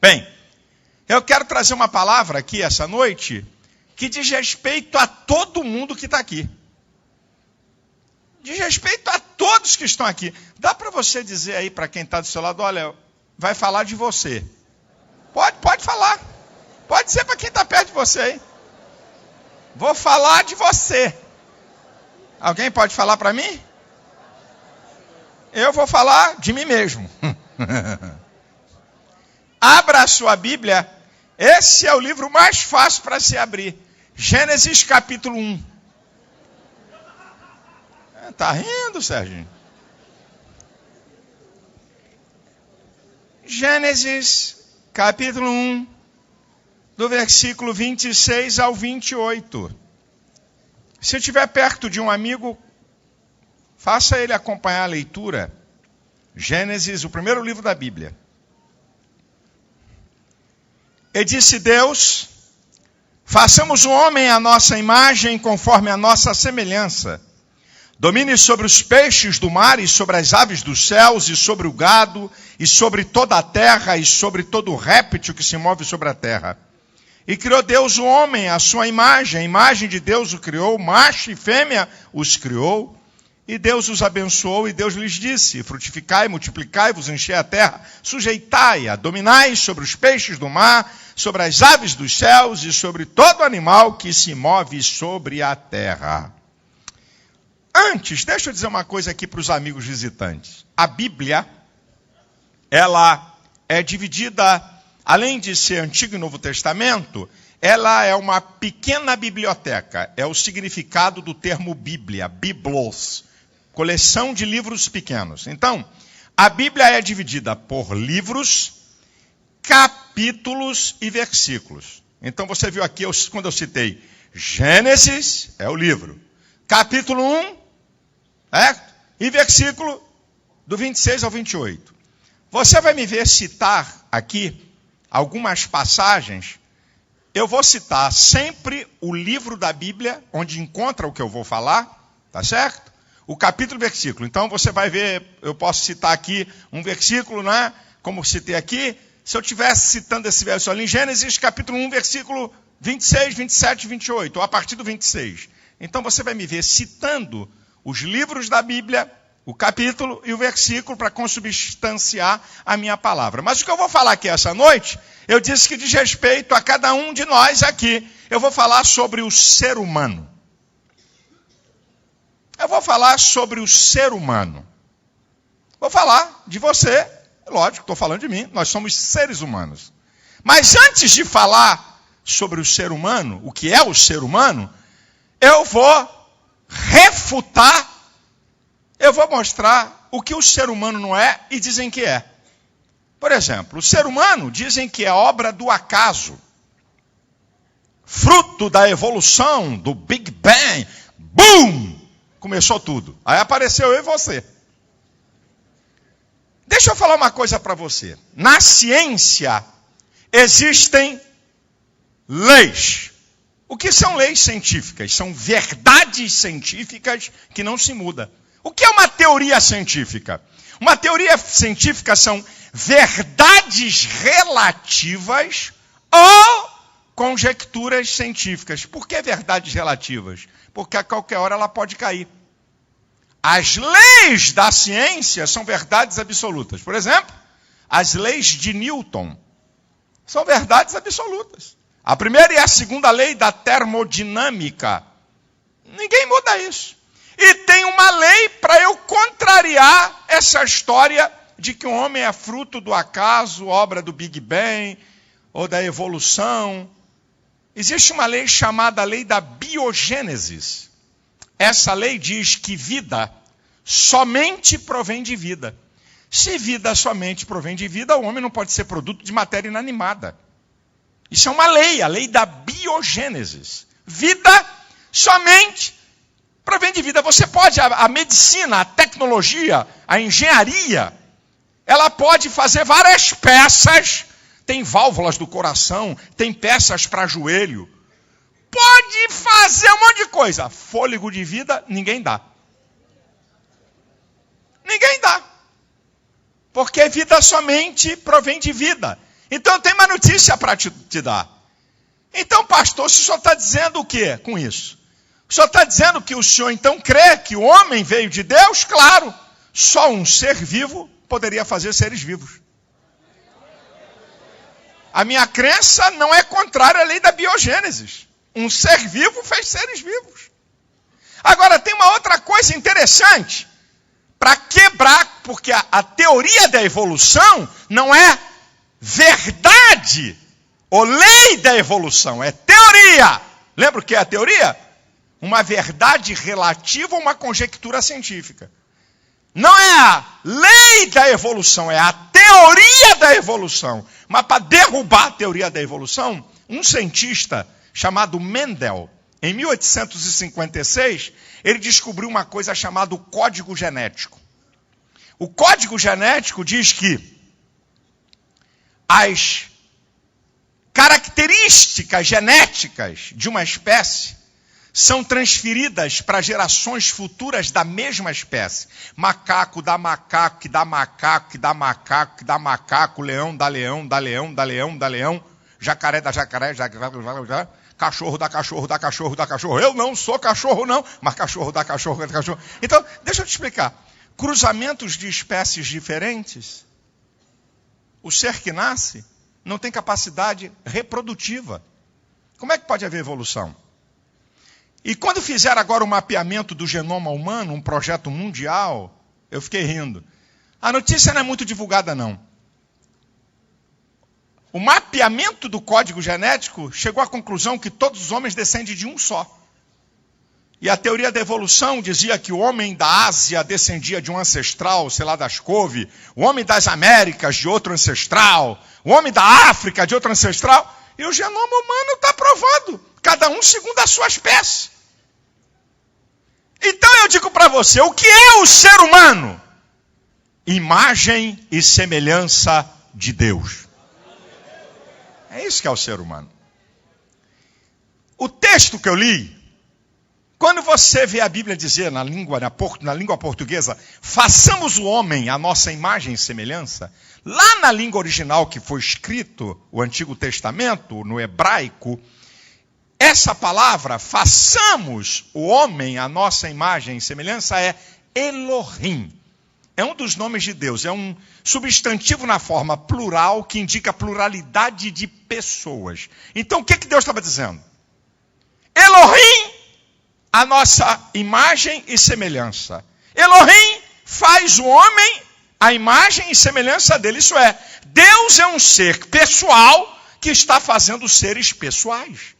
Bem, eu quero trazer uma palavra aqui essa noite que diz respeito a todo mundo que está aqui. Diz respeito a todos que estão aqui. Dá para você dizer aí para quem está do seu lado, olha, vai falar de você. Pode falar. Pode ser para quem está perto de você aí. Vou falar de você. Alguém pode falar para mim? Eu vou falar de mim mesmo. Abra a sua Bíblia. Esse é o livro mais fácil para se abrir. Gênesis capítulo 1. Tá rindo, Serginho? Gênesis capítulo 1, do versículo 26 ao 28. Se eu estiver perto de um amigo, faça ele acompanhar a leitura. Gênesis, o primeiro livro da Bíblia. E disse Deus: façamos o homem à nossa imagem, conforme a nossa semelhança. Domine sobre os peixes do mar e sobre as aves dos céus e sobre o gado e sobre toda a terra e sobre todo réptil que se move sobre a terra. E criou Deus o homem à sua imagem, a imagem de Deus o criou, macho e fêmea os criou. E Deus os abençoou e Deus lhes disse: frutificai, multiplicai, vos enchei a terra, sujeitai-a, dominai sobre os peixes do mar, sobre as aves dos céus e sobre todo animal que se move sobre a terra. Antes, deixa eu dizer uma coisa aqui para os amigos visitantes. A Bíblia, ela é dividida, além de ser Antigo e Novo Testamento, ela é uma pequena biblioteca. É o significado do termo Bíblia, biblos, coleção de livros pequenos. Então, a Bíblia é dividida por livros, capítulos e versículos. Então, você viu aqui, quando eu citei Gênesis, é o livro. Capítulo 1, certo? E versículo do 26 ao 28. Você vai me ver citar aqui algumas passagens. Eu vou citar sempre o livro da Bíblia, onde encontra o que eu vou falar, tá certo? O capítulo e versículo. Então você vai ver, eu posso citar aqui um versículo, né? Como citei aqui. Se eu estivesse citando esse verso ali em Gênesis, capítulo 1, versículo 26, 27 e 28, ou a partir do 26. Então você vai me ver citando os livros da Bíblia, o capítulo e o versículo para consubstanciar a minha palavra. Mas o que eu vou falar aqui essa noite, eu disse que diz respeito a cada um de nós aqui. Eu vou falar sobre o ser humano. Eu vou falar sobre o ser humano. Vou falar de você, lógico, estou falando de mim, nós somos seres humanos. Mas antes de falar sobre o ser humano, o que é o ser humano, eu vou refutar, eu vou mostrar o que o ser humano não é e dizem que é. Por exemplo, o ser humano dizem que é obra do acaso, fruto da evolução, do Big Bang, BOOM! Começou tudo. Aí apareceu eu e você. Deixa eu falar uma coisa para você. Na ciência existem leis. O que são leis científicas? São verdades científicas que não se mudam. O que é uma teoria científica? Uma teoria científica são verdades relativas ou conjecturas científicas. Por que verdades relativas? Porque a qualquer hora ela pode cair. As leis da ciência são verdades absolutas. Por exemplo, as leis de Newton são verdades absolutas. A primeira e a segunda lei da termodinâmica. Ninguém muda isso. E tem uma lei para eu contrariar essa história de que o homem é fruto do acaso, obra do Big Bang, ou da evolução. Existe uma lei chamada lei da biogênese. Essa lei diz que vida somente provém de vida. Se vida somente provém de vida, o homem não pode ser produto de matéria inanimada. Isso é uma lei, a lei da biogênese. Vida somente provém de vida. Você pode, a medicina, a tecnologia, a engenharia, ela pode fazer várias peças. Tem válvulas do coração, tem peças para joelho. Pode fazer um monte de coisa. Fôlego de vida, ninguém dá. Ninguém dá. Porque vida somente provém de vida. Então eu tenho uma notícia para te dar. Então, pastor, o senhor está dizendo o quê com isso? O senhor está dizendo que o senhor então crê que o homem veio de Deus? Claro, só um ser vivo poderia fazer seres vivos. A minha crença não é contrária à lei da biogênese. Um ser vivo fez seres vivos. Agora, tem uma outra coisa interessante para quebrar, porque a teoria da evolução não é verdade ou lei da evolução, é teoria. Lembra o que é a teoria? Uma verdade relativa a uma conjectura científica. Não é a lei da evolução, é a teoria da evolução. Mas para derrubar a teoria da evolução, um cientista chamado Mendel, em 1856, ele descobriu uma coisa chamada o código genético. O código genético diz que as características genéticas de uma espécie são transferidas para gerações futuras da mesma espécie. Macaco dá macaco, que dá macaco, que dá macaco, que dá macaco, leão dá leão, dá leão, dá leão, dá leão, jacaré dá jacaré, cachorro dá cachorro, dá cachorro, dá cachorro. Eu não sou cachorro não, mas cachorro dá cachorro, dá cachorro. Então, deixa eu te explicar. Cruzamentos de espécies diferentes, o ser que nasce não tem capacidade reprodutiva. Como é que pode haver evolução? E quando fizeram agora o mapeamento do genoma humano, um projeto mundial, eu fiquei rindo. A notícia não é muito divulgada, não. O mapeamento do código genético chegou à conclusão que todos os homens descendem de um só. E a teoria da evolução dizia que o homem da Ásia descendia de um ancestral, sei lá, das couve, o homem das Américas de outro ancestral, o homem da África de outro ancestral, e o genoma humano está provado, cada um segundo a sua espécie. Então eu digo para você, o que é o ser humano? Imagem e semelhança de Deus. É isso que é o ser humano. O texto que eu li, quando você vê a Bíblia dizer na língua portuguesa, façamos o homem a nossa imagem e semelhança, lá na língua original que foi escrito, o Antigo Testamento, no hebraico, essa palavra, façamos o homem a nossa imagem e semelhança, é Elohim. É um dos nomes de Deus, é um substantivo na forma plural que indica pluralidade de pessoas. Então o que Deus estava dizendo? Elohim, a nossa imagem e semelhança. Elohim faz o homem a imagem e semelhança dele. Isso é, Deus é um ser pessoal que está fazendo seres pessoais.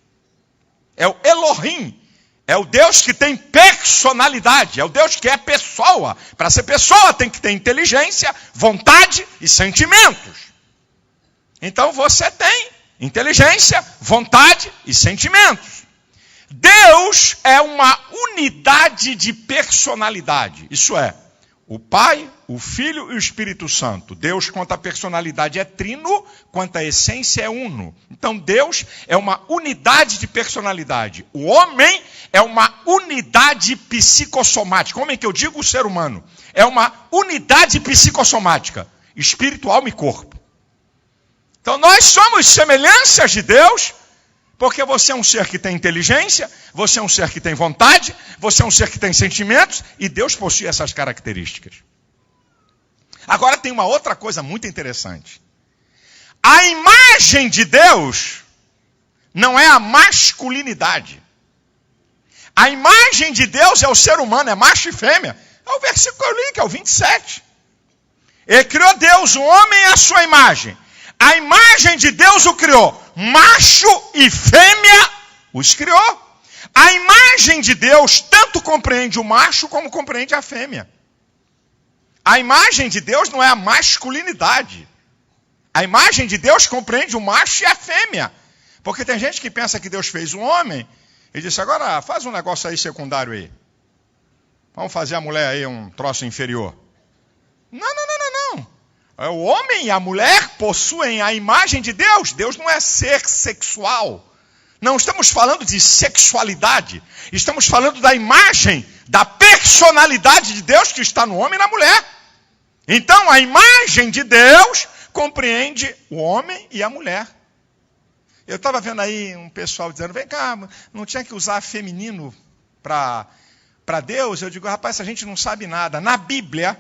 É o Elohim, é o Deus que tem personalidade, é o Deus que é pessoa. Para ser pessoa tem que ter inteligência, vontade e sentimentos. Então você tem inteligência, vontade e sentimentos. Deus é uma unidade de personalidade, isso é, o Pai, o Filho e o Espírito Santo. Deus, quanto à personalidade, é trino, quanto à essência, é uno. Então, Deus é uma unidade de personalidade. O homem é uma unidade psicossomática. O homem que eu digo, o ser humano, é uma unidade psicossomática, espírito, alma e corpo. Então, nós somos semelhanças de Deus, porque você é um ser que tem inteligência, você é um ser que tem vontade, você é um ser que tem sentimentos, e Deus possui essas características. Agora tem uma outra coisa muito interessante. A imagem de Deus não é a masculinidade. A imagem de Deus é o ser humano, é macho e fêmea. É o versículo que eu li, que é o 27. Ele criou Deus, o homem à sua imagem. A imagem de Deus o criou. Macho e fêmea os criou. A imagem de Deus tanto compreende o macho como compreende a fêmea. A imagem de Deus não é a masculinidade. A imagem de Deus compreende o macho e a fêmea. Porque tem gente que pensa que Deus fez um homem e disse, agora faz um negócio aí secundário aí. Vamos fazer a mulher aí um troço inferior. Não. O homem e a mulher possuem a imagem de Deus. Deus não é ser sexual. Não estamos falando de sexualidade. Estamos falando da imagem, da personalidade de Deus que está no homem e na mulher. Então, a imagem de Deus compreende o homem e a mulher. Eu estava vendo aí um pessoal dizendo, vem cá, não tinha que usar feminino para Deus? Eu digo, rapaz, a gente não sabe nada. Na Bíblia,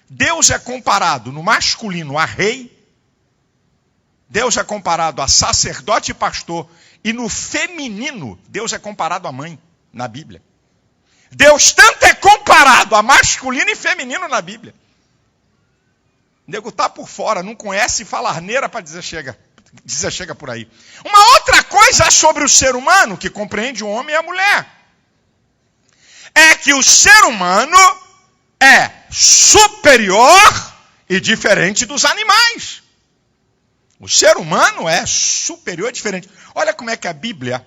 Deus é comparado no masculino a rei, Deus é comparado a sacerdote e pastor, e no feminino, Deus é comparado a mãe, na Bíblia. Deus tanto é comparado a masculino e feminino na Bíblia. O nego está por fora, não conhece e fala arneira para dizer chega por aí. Uma outra coisa sobre o ser humano, que compreende o homem e a mulher, é que o ser humano é superior e diferente dos animais. O ser humano é superior e diferente. Olha como é que a Bíblia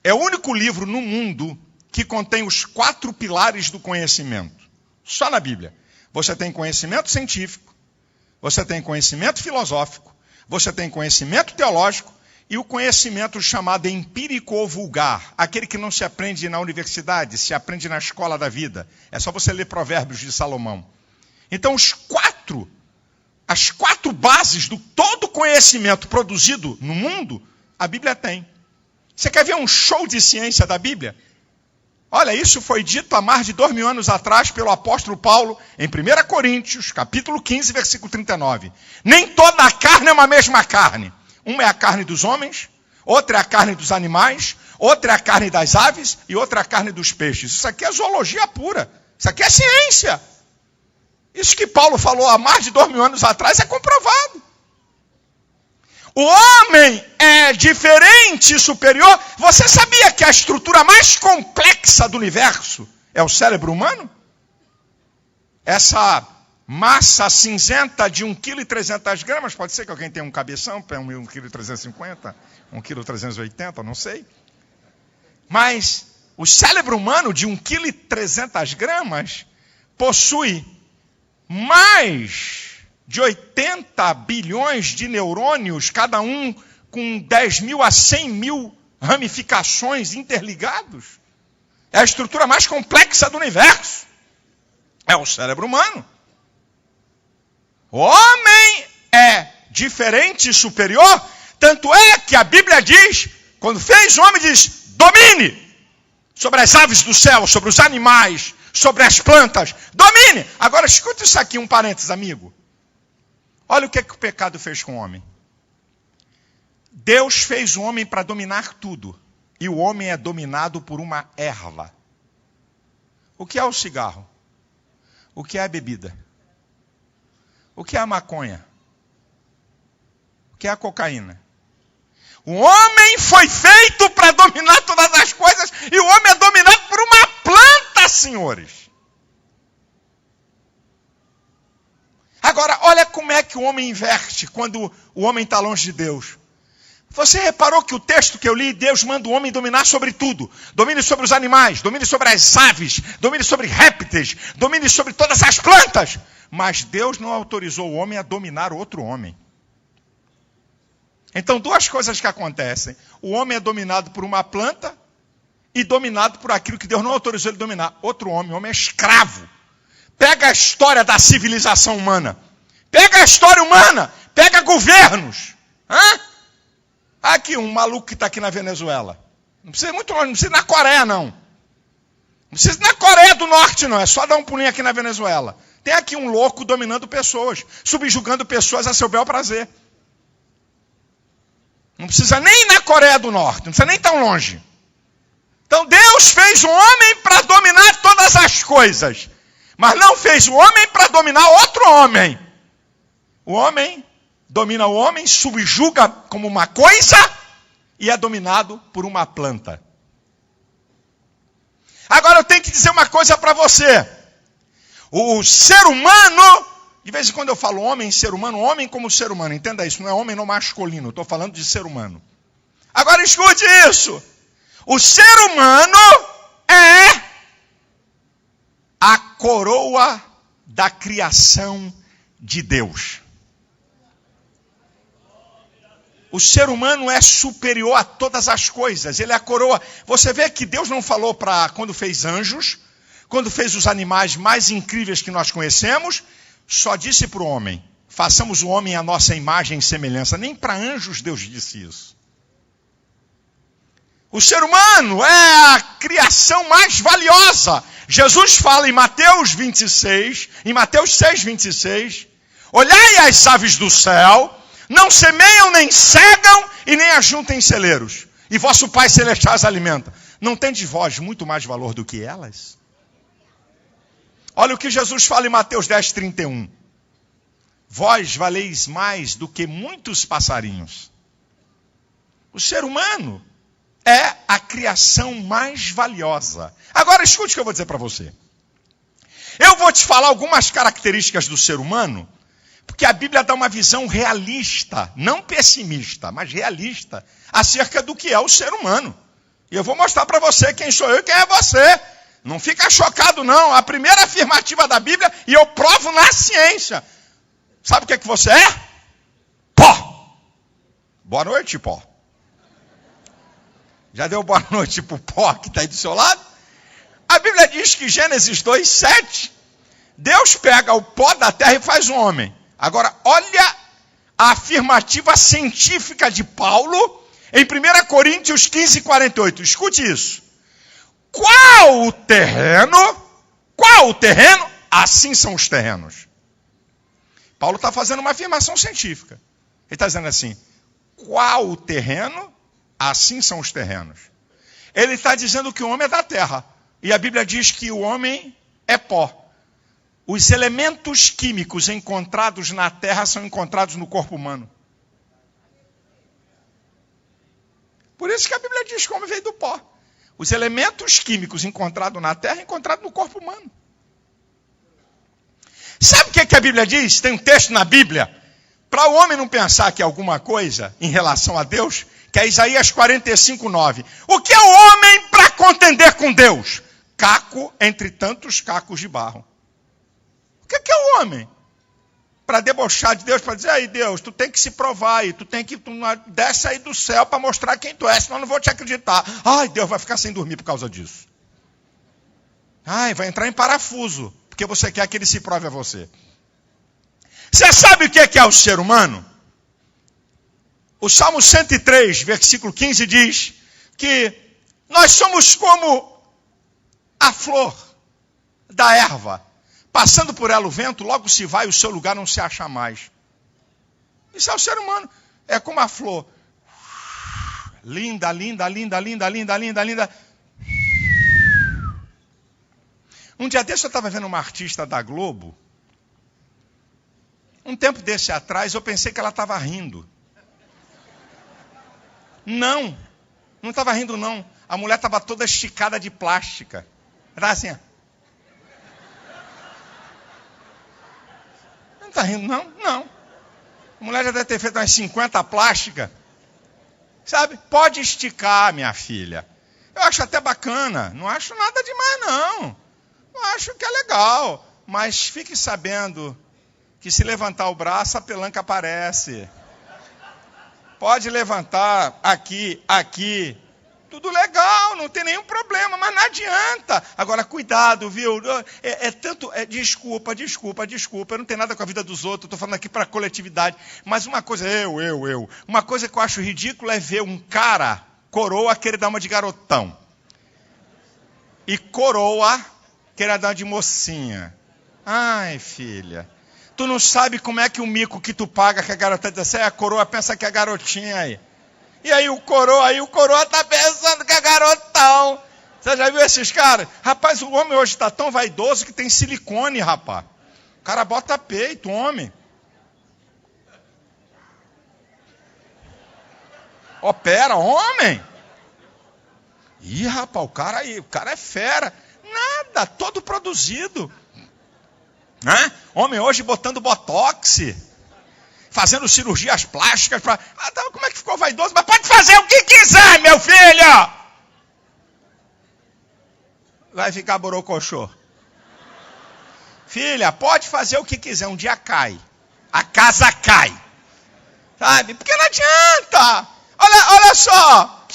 é o único livro no mundo que contém os 4 pilares do conhecimento. Só na Bíblia. Você tem conhecimento científico, você tem conhecimento filosófico, você tem conhecimento teológico e o conhecimento chamado empírico ou vulgar, aquele que não se aprende na universidade, se aprende na escola da vida. É só você ler Provérbios de Salomão. Então, as 4 bases do todo conhecimento produzido no mundo, a Bíblia tem. Você quer ver um show de ciência da Bíblia? Olha, isso foi dito há mais de 2000 anos atrás pelo apóstolo Paulo, em 1 Coríntios, capítulo 15, versículo 39. Nem toda a carne é uma mesma carne. Uma é a carne dos homens, outra é a carne dos animais, outra é a carne das aves e outra é a carne dos peixes. Isso aqui é zoologia pura. Isso aqui é ciência. Isso que Paulo falou há mais de 2000 anos atrás é comprovado. O homem é diferente e superior. Você sabia que a estrutura mais complexa do universo é o cérebro humano? Essa massa cinzenta de 1,3 kg, pode ser que alguém tenha um cabeção, 1,350 kg, 1,380 kg, não sei. Mas o cérebro humano de 1,3 kg possui mais de 80 bilhões de neurônios, cada um com 10 mil a 100 mil ramificações interligados. É a estrutura mais complexa do universo. É o cérebro humano. O homem é diferente e superior, tanto é que a Bíblia diz, quando fez o homem, diz, domine sobre as aves do céu, sobre os animais, sobre as plantas, domine. Agora escuta isso aqui, um parênteses, amigo. Olha o que o pecado fez com o homem. Deus fez o homem para dominar tudo. E o homem é dominado por uma erva. O que é o cigarro? O que é a bebida? O que é a maconha? O que é a cocaína? O homem foi feito para dominar todas as coisas. E o homem é dominado por uma planta, senhores. Agora, olha como é que o homem inverte quando o homem está longe de Deus. Você reparou que o texto que eu li, Deus manda o homem dominar sobre tudo. Domine sobre os animais, domine sobre as aves, domine sobre répteis, domine sobre todas as plantas. Mas Deus não autorizou o homem a dominar outro homem. Então, 2 coisas que acontecem. O homem é dominado por uma planta e dominado por aquilo que Deus não autorizou ele dominar. Outro homem, o homem é escravo. Pega a história da civilização humana. Pega a história humana. Pega governos. Aqui, um maluco que está aqui na Venezuela. Não precisa ir muito longe, não precisa ir na Coreia, não. Não precisa ir na Coreia do Norte, não. É só dar um pulinho aqui na Venezuela. Tem aqui um louco dominando pessoas, subjugando pessoas a seu bel prazer. Não precisa nem ir na Coreia do Norte, não precisa nem tão longe. Então Deus fez o homem para dominar todas as coisas. Mas não fez o homem para dominar outro homem. O homem domina o homem, subjuga como uma coisa e é dominado por uma planta. Agora eu tenho que dizer uma coisa para você. O ser humano, de vez em quando eu falo homem homem como ser humano, entenda isso, não é homem no masculino, estou falando de ser humano. Agora escute isso. O ser humano é a coroa da criação de Deus. O ser humano é superior a todas as coisas. Ele é a coroa. Você vê que Deus não falou para quando fez anjos, quando fez os animais mais incríveis que nós conhecemos, só disse para o homem, façamos o homem à nossa imagem e semelhança. Nem para anjos Deus disse isso. O ser humano é a criação mais valiosa. Jesus fala em Mateus 26, em Mateus 6, 26, olhai as aves do céu, não semeiam, nem cegam e nem ajuntem em celeiros. E vosso Pai Celestial as alimenta. Não tendes vós muito mais valor do que elas? Olha o que Jesus fala em Mateus 10, 31. Vós valeis mais do que muitos passarinhos. O ser humano é a criação mais valiosa. Agora escute o que eu vou dizer para você. Eu vou te falar algumas características do ser humano, porque a Bíblia dá uma visão realista, não pessimista, mas realista, acerca do que é o ser humano. E eu vou mostrar para você quem sou eu e quem é você. Não fica chocado não. A primeira afirmativa da Bíblia, e eu provo na ciência. Sabe o que é que você é? Pó. Boa noite, pó. Já deu boa noite pro pó que está aí do seu lado? A Bíblia diz que Gênesis 2, 7, Deus pega o pó da terra e faz um homem. Agora, olha a afirmativa científica de Paulo em 1 Coríntios 15, 48. Escute isso. Qual o terreno? Assim são os terrenos. Paulo está fazendo uma afirmação científica. Ele está dizendo assim, qual o terreno? Assim são os terrenos. Ele está dizendo que o homem é da terra. E a Bíblia diz que o homem é pó. Os elementos químicos encontrados na terra são encontrados no corpo humano. Por isso que a Bíblia diz que o homem veio do pó. Os elementos químicos encontrados na terra, encontrados no corpo humano. Sabe o que a Bíblia diz? Tem um texto na Bíblia, para o homem não pensar que é alguma coisa em relação a Deus, que é Isaías 45, 9. O que é o homem para contender com Deus? Caco entre tantos cacos de barro. O que é o homem? Para debochar de Deus, para dizer, aí Deus, tu tem que se provar aí, tu desce aí do céu para mostrar quem tu é, senão eu não vou te acreditar. Ai, Deus vai ficar sem dormir por causa disso. Ai, vai entrar em parafuso, porque você quer que ele se prove a você. Você sabe o que é o ser humano? O Salmo 103, versículo 15 diz que nós somos como a flor da erva. Passando por ela o vento, logo se vai, o seu lugar não se acha mais. Isso é o ser humano. É como a flor. Linda, linda, linda, linda, linda, linda, linda. Um dia desse eu estava vendo uma artista da Globo. Um tempo desse atrás eu pensei que ela estava rindo. Não estava rindo não. A mulher estava toda esticada de plástica. Era assim, ó. Não está rindo não? Não. A mulher já deve ter feito umas 50 plásticas. Sabe? Pode esticar, minha filha. Eu acho até bacana. Não acho nada demais não. Eu acho que é legal. Mas fique sabendo que se levantar o braço, a pelanca aparece. Pode levantar aqui. Tudo legal, não tem nenhum problema, mas não adianta. Agora, cuidado, viu? Desculpa, não tem nada com a vida dos outros, estou falando aqui para a coletividade. Mas uma coisa, uma coisa que eu acho ridícula é ver um cara, coroa, querer dar uma de garotão. E coroa, querer dar uma de mocinha. Ai, filha, tu não sabe como é que o mico que tu paga, que a garota diz assim, a coroa pensa que é garotinha aí. E aí o coroa tá pensando que é garotão. Você já viu esses caras? Rapaz, o homem hoje tá tão vaidoso que tem silicone, rapaz. O cara bota peito, homem. Opera, homem. Ih, rapaz, o cara é fera. Nada, todo produzido. Homem hoje botando botox. Fazendo cirurgias plásticas para... como é que ficou vaidoso? Mas pode fazer o que quiser, meu filho! Vai ficar borocochô. Filha, pode fazer o que quiser, um dia cai. A casa cai. Sabe? Porque não adianta. Olha só.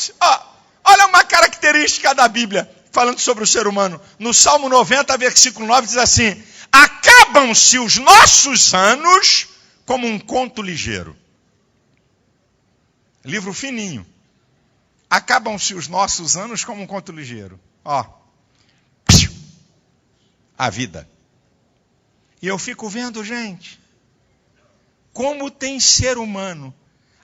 Olha uma característica da Bíblia, falando sobre o ser humano. No Salmo 90, versículo 9, diz assim, acabam-se os nossos anos como um conto ligeiro. Livro fininho. Acabam-se os nossos anos como um conto ligeiro. Ó. A vida. E eu fico vendo, gente, como tem ser humano.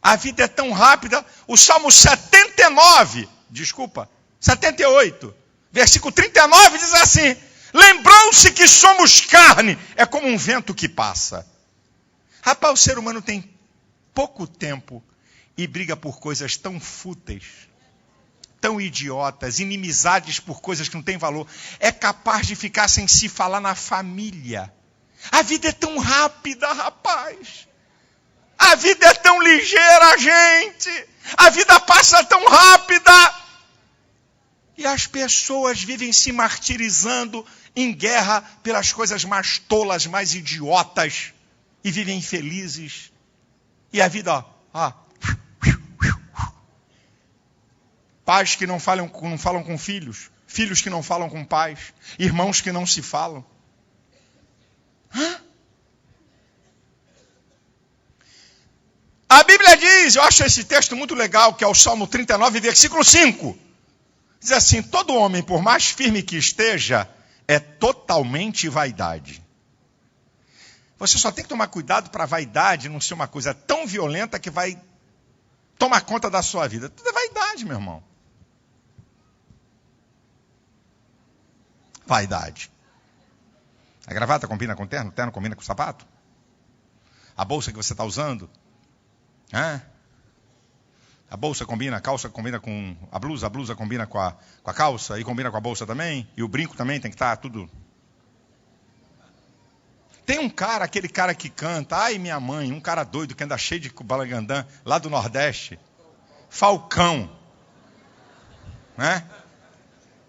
A vida é tão rápida. O Salmo 78, versículo 39 diz assim: lembrou-se que somos carne, é como um vento que passa. Rapaz, o ser humano tem pouco tempo e briga por coisas tão fúteis, tão idiotas, inimizades por coisas que não têm valor. É capaz de ficar sem se falar na família. A vida é tão rápida, rapaz. A vida é tão ligeira, gente. A vida passa tão rápida. E as pessoas vivem se martirizando em guerra pelas coisas mais tolas, mais idiotas. E vivem infelizes. E a vida, ó. Pais que não falam com filhos. Filhos que não falam com pais. Irmãos que não se falam. A Bíblia diz, eu acho esse texto muito legal, que é o Salmo 39, versículo 5. Diz assim: todo homem, por mais firme que esteja, é totalmente vaidade. Você só tem que tomar cuidado para a vaidade não ser uma coisa tão violenta que vai tomar conta da sua vida. Tudo é vaidade, meu irmão. Vaidade. A gravata combina com o terno combina com o sapato? A bolsa que você está usando? A bolsa combina, a calça combina com a blusa combina com a calça e combina com a bolsa também, e o brinco também tem que estar tudo. Tem um cara, aquele cara que canta, ai minha mãe, um cara doido que anda cheio de balangandã, lá do Nordeste, Falcão, né?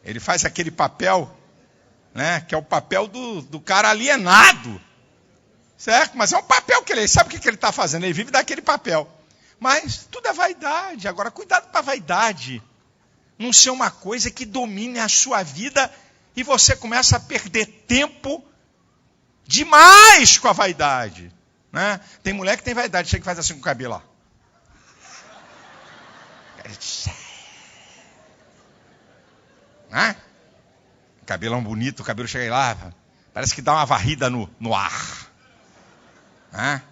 Ele faz aquele papel, né, que é o papel do cara alienado, certo? Mas é um papel que ele sabe o que ele está fazendo, ele vive daquele papel. Mas tudo é vaidade. Agora, cuidado para a vaidade não ser uma coisa que domine a sua vida e você começa a perder tempo demais com a vaidade, né? Tem mulher que tem vaidade, chega que faz assim com o cabelo, ó. Né? Cabelão bonito, o cabelo chega lá, parece que dá uma varrida no ar. Né?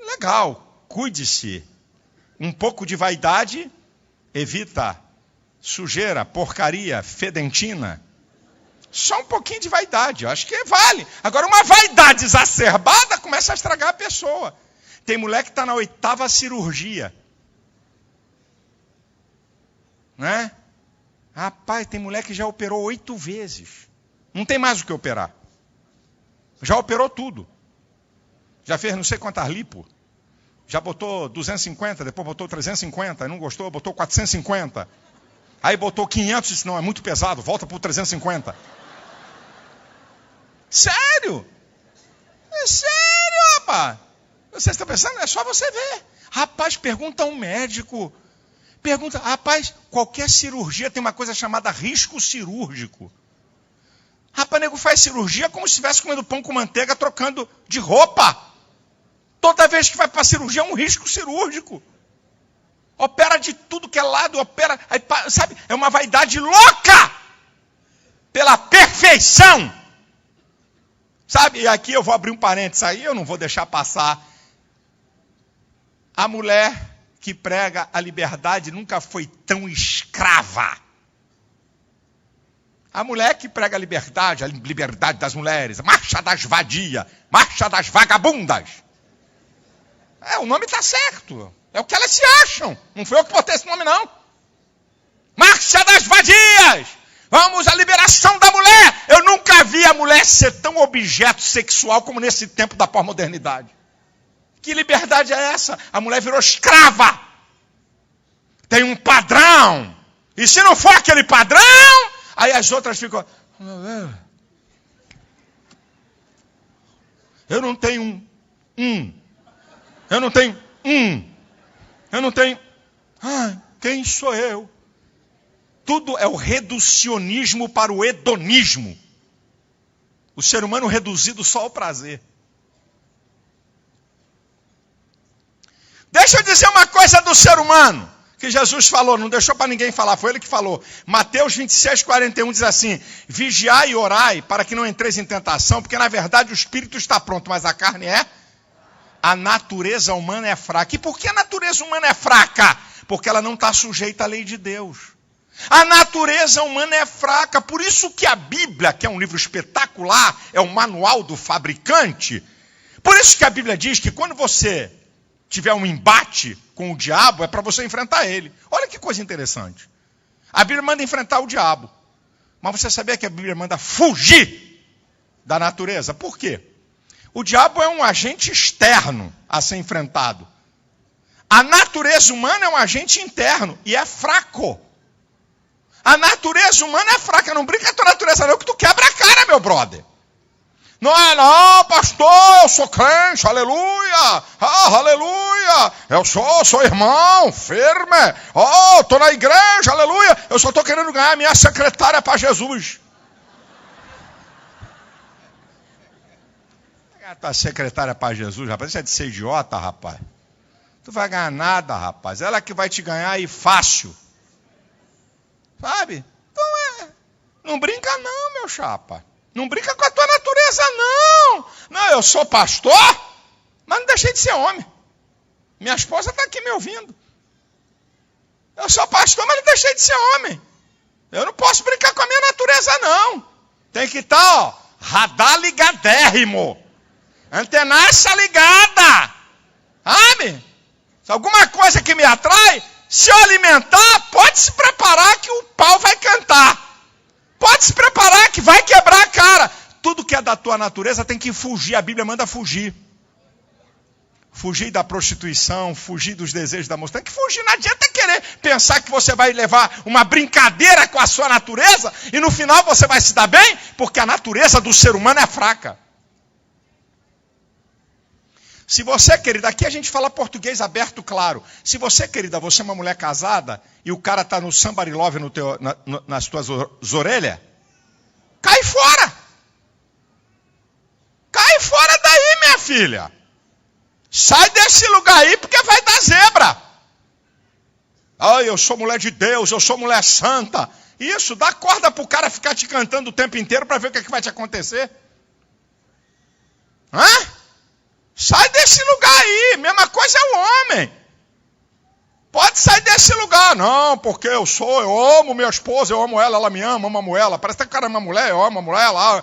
Legal. Cuide-se. Um pouco de vaidade evita sujeira, porcaria, fedentina. Só um pouquinho de vaidade, eu acho que vale. Agora, uma vaidade exacerbada começa a estragar a pessoa. Tem mulher que está na 8ª cirurgia. Né? Rapaz, tem mulher que já operou 8 vezes. Não tem mais o que operar. Já operou tudo. Já fez não sei quantas lipo. Já botou 250, depois botou 350, não gostou, botou 450. Aí botou 500 e disse, não, é muito pesado, volta para o 350. Sério? É sério, rapaz. Você está pensando? É só você ver. Rapaz, pergunta a um médico. Pergunta, rapaz, qualquer cirurgia tem uma coisa chamada risco cirúrgico. Rapaz, nego faz cirurgia como se estivesse comendo pão com manteiga, trocando de roupa. Toda vez que vai para a cirurgia é um risco cirúrgico. Opera de tudo que é lado, opera, aí, sabe? É uma vaidade louca pela perfeição. Sabe? E aqui eu vou abrir um parênteses aí, eu não vou deixar passar. A mulher que prega a liberdade nunca foi tão escrava. A mulher que prega a liberdade das mulheres, marcha das vadias, marcha das vagabundas. O nome está certo. É o que elas se acham. Não foi eu que botei esse nome, não. Marcha das vadias. Vamos à liberação da mulher. Eu nunca vi a mulher ser tão objeto sexual como nesse tempo da pós-modernidade. Que liberdade é essa? A mulher virou escrava. Tem um padrão. E se não for aquele padrão, aí as outras ficam... Eu não tenho Eu não tenho Eu não tenho... quem sou eu? Tudo é o reducionismo para o hedonismo. O ser humano reduzido só ao prazer. Deixa eu dizer uma coisa do ser humano, que Jesus falou, não deixou para ninguém falar, foi ele que falou. Mateus 26, 41 diz assim: vigiai e orai para que não entreis em tentação, porque na verdade o espírito está pronto, mas a carne é? A natureza humana é fraca. E por que a natureza humana é fraca? Porque ela não está sujeita à lei de Deus. A natureza humana é fraca, por isso que a Bíblia, que é um livro espetacular, é o manual do fabricante. Por isso que a Bíblia diz que quando você tiver um embate com o diabo, é para você enfrentar ele. Olha que coisa interessante. A Bíblia manda enfrentar o diabo. Mas você sabia que a Bíblia manda fugir da natureza? Por quê? O diabo é um agente externo a ser enfrentado. A natureza humana é um agente interno e é fraco. A natureza humana é fraca. Não brinca com a tua natureza não, que tu quebra a cara, meu brother. Não, pastor, eu sou crente, aleluia, aleluia, eu sou irmão, firme, estou na igreja, aleluia, eu só estou querendo ganhar minha secretária para Jesus. A tua secretária para Jesus, rapaz, isso é de ser idiota, rapaz. Tu vai ganhar nada, rapaz, ela que vai te ganhar aí fácil, sabe? Então não brinca não, meu chapa. Não brinca com a tua natureza, não. Não, eu sou pastor, mas não deixei de ser homem. Minha esposa está aqui me ouvindo. Eu sou pastor, mas não deixei de ser homem. Eu não posso brincar com a minha natureza, não. Tem que estar, radar ligadérrimo. Antenaça ligada. Sabe? Se alguma coisa que me atrai, se eu alimentar, pode se preparar que o pau vai cantar. Pode se preparar que vai quebrar a cara. Tudo que é da tua natureza tem que fugir. A Bíblia manda fugir. Fugir da prostituição, fugir dos desejos da moça. Tem que fugir. Não adianta querer pensar que você vai levar uma brincadeira com a sua natureza e no final você vai se dar bem, porque a natureza do ser humano é fraca. Se você, querida, aqui a gente fala português aberto, claro. Se você, querida, você é uma mulher casada e o cara está no somebody love nas tuas orelhas, cai fora. Cai fora daí, minha filha. Sai desse lugar aí porque vai dar zebra. Ai, eu sou mulher de Deus, eu sou mulher santa. Isso, dá corda pro cara ficar te cantando o tempo inteiro para ver o que, é que vai te acontecer. Hã? Sai desse lugar aí, mesma coisa é o homem. Pode sair desse lugar. Não, porque eu amo minha esposa, eu amo ela me ama, eu amo ela. Parece que o cara é uma mulher, eu amo a mulher, ela...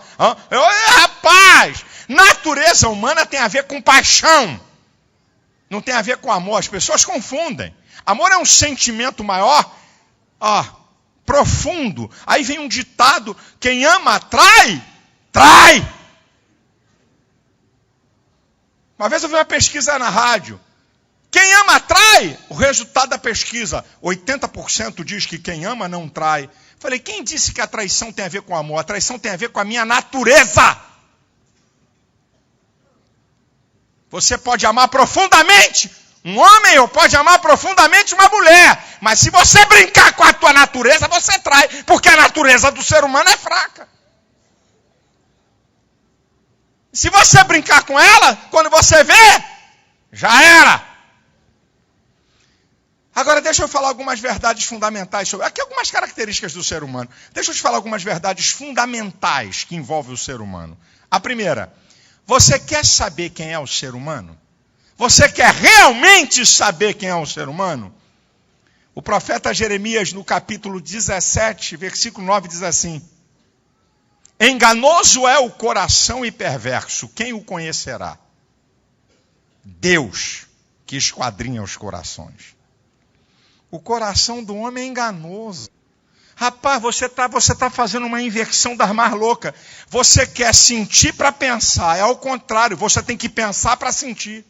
Rapaz, natureza humana tem a ver com paixão. Não tem a ver com amor, as pessoas confundem. Amor é um sentimento maior, profundo. Aí vem um ditado, quem ama trai. Uma vez eu vi uma pesquisa na rádio. Quem ama trai? O resultado da pesquisa, 80% diz que quem ama não trai. Falei, quem disse que a traição tem a ver com amor? A traição tem a ver com a minha natureza. Você pode amar profundamente um homem ou pode amar profundamente uma mulher. Mas se você brincar com a tua natureza, você trai. Porque a natureza do ser humano é fraca. Se você brincar com ela, quando você vê, já era. Agora deixa eu falar algumas verdades fundamentais sobre... Aqui algumas características do ser humano. Deixa eu te falar algumas verdades fundamentais que envolvem o ser humano. A primeira, você quer saber quem é o ser humano? Você quer realmente saber quem é o ser humano? O profeta Jeremias, no capítulo 17, versículo 9, diz assim: enganoso é o coração e perverso, quem o conhecerá? Deus, que esquadrinha os corações. O coração do homem é enganoso. Rapaz, você tá fazendo uma inversão das mais loucas. Você quer sentir para pensar, é ao contrário, você tem que pensar para sentir.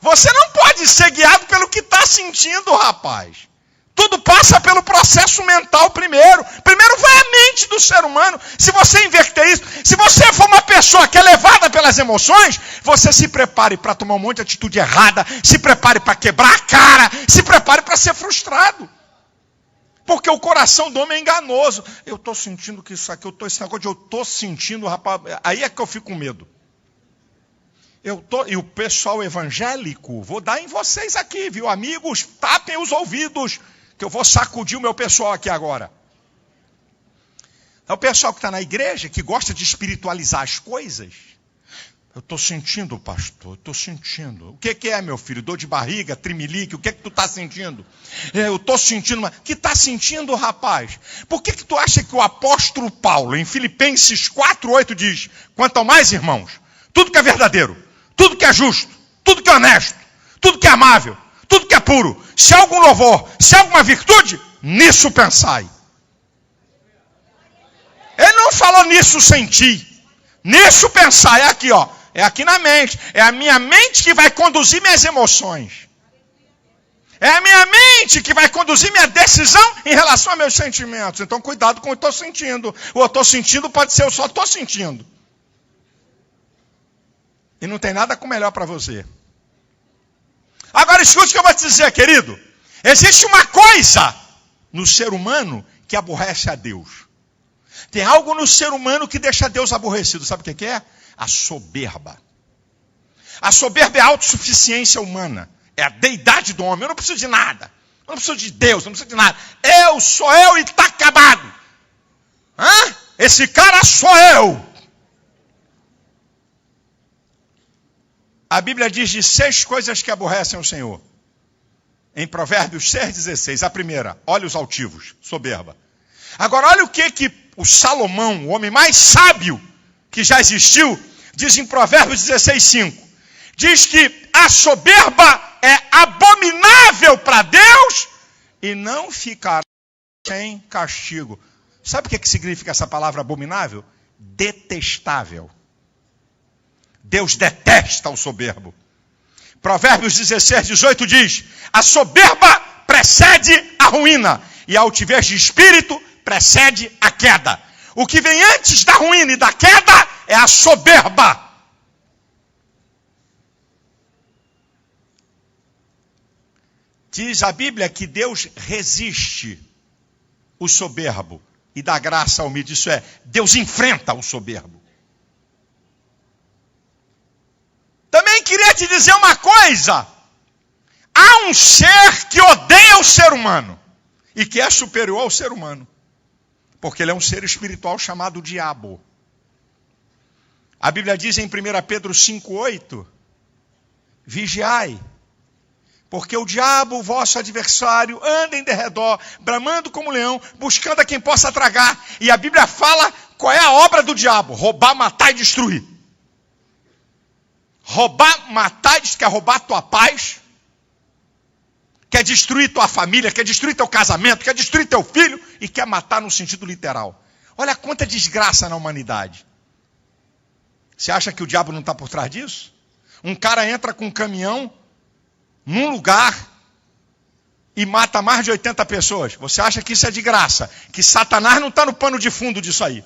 Você não pode ser guiado pelo que está sentindo, rapaz. Tudo passa pelo processo mental primeiro. Primeiro vai a mente do ser humano. Se você inverter isso, se você for uma pessoa que é levada pelas emoções, você se prepare para tomar um monte de atitude errada, se prepare para quebrar a cara, se prepare para ser frustrado. Porque o coração do homem é enganoso. Eu estou sentindo que isso aqui, esse negócio de eu estou sentindo, rapaz, aí é que eu fico com medo. E o pessoal evangélico, vou dar em vocês aqui, viu? Amigos, tapem os ouvidos, que eu vou sacudir o meu pessoal aqui agora. É o pessoal que está na igreja, que gosta de espiritualizar as coisas. Eu estou sentindo, pastor, eu estou sentindo. O que é, meu filho? Dor de barriga, trimelique, o que tu está sentindo? Eu estou sentindo, mas que está sentindo, rapaz? Por que tu acha que o apóstolo Paulo, em Filipenses 4:8 diz, quanto ao mais, irmãos, tudo que é verdadeiro, tudo que é justo, tudo que é honesto, tudo que é amável, tudo que é puro, se há algum louvor, se há alguma virtude, nisso pensai. Ele não falou nisso sentir, nisso pensar, é aqui, ó. É aqui na mente. É a minha mente que vai conduzir minhas emoções. É a minha mente que vai conduzir minha decisão em relação a meus sentimentos. Então, cuidado com o que eu estou sentindo. O eu estou sentindo pode ser eu só estou sentindo. E não tem nada com melhor para você. Agora, escute o que eu vou te dizer, querido. Existe uma coisa no ser humano que aborrece a Deus. Tem algo no ser humano que deixa Deus aborrecido. Sabe o que é? A soberba. A soberba é a autossuficiência humana. É a deidade do homem. Eu não preciso de nada. Eu não preciso de Deus, eu não preciso de nada. Eu sou eu e está acabado. Esse cara sou eu. A Bíblia diz de 6 coisas que aborrecem o Senhor. Em Provérbios 6:16. A primeira, olha os altivos, soberba. Agora olha o que o Salomão, o homem mais sábio que já existiu, diz em Provérbios 16:5. Diz que a soberba é abominável para Deus e não ficará sem castigo. Sabe o que significa essa palavra abominável? Detestável. Deus detesta o soberbo. Provérbios 16:18 diz: a soberba precede a ruína e a altivez de espírito precede a queda. O que vem antes da ruína e da queda é a soberba. Diz a Bíblia que Deus resiste o soberbo e dá graça ao humilde. Isso é, Deus enfrenta o soberbo. Também queria te dizer uma coisa. Há um ser que odeia o ser humano e que é superior ao ser humano. Porque ele é um ser espiritual chamado diabo. A Bíblia diz em 1 Pedro 5:8, vigiai, porque o diabo, vosso adversário, anda em derredor, bramando como leão, buscando a quem possa tragar. E a Bíblia fala qual é a obra do diabo: roubar, matar e destruir. Roubar, matar, diz que quer roubar tua paz, quer destruir tua família, quer destruir teu casamento, quer destruir teu filho e quer matar no sentido literal. Olha quanta desgraça na humanidade. Você acha que o diabo não está por trás disso? Um cara entra com um caminhão num lugar e mata mais de 80 pessoas. Você acha que isso é de graça? Que Satanás não está no pano de fundo disso aí?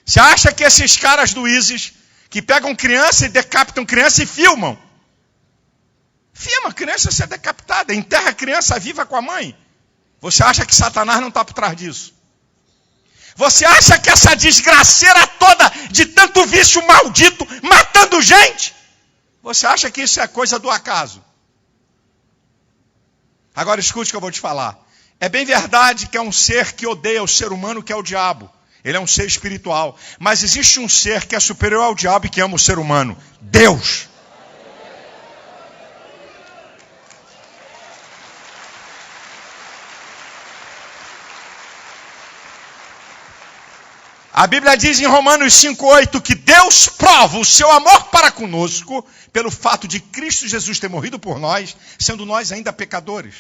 Você acha que esses caras do ISIS, que pegam criança e decapitam criança e filmam? Filma a criança ser decapitada, enterra a criança viva com a mãe. Você acha que Satanás não está por trás disso? Você acha que essa desgraceira toda de tanto vício maldito, matando gente, você acha que isso é coisa do acaso? Agora escute o que eu vou te falar. É bem verdade que é um ser que odeia o ser humano, que é o diabo. Ele é um ser espiritual. Mas existe um ser que é superior ao diabo e que ama o ser humano: Deus. A Bíblia diz em Romanos 5:8 que Deus prova o seu amor para conosco pelo fato de Cristo Jesus ter morrido por nós, sendo nós ainda pecadores.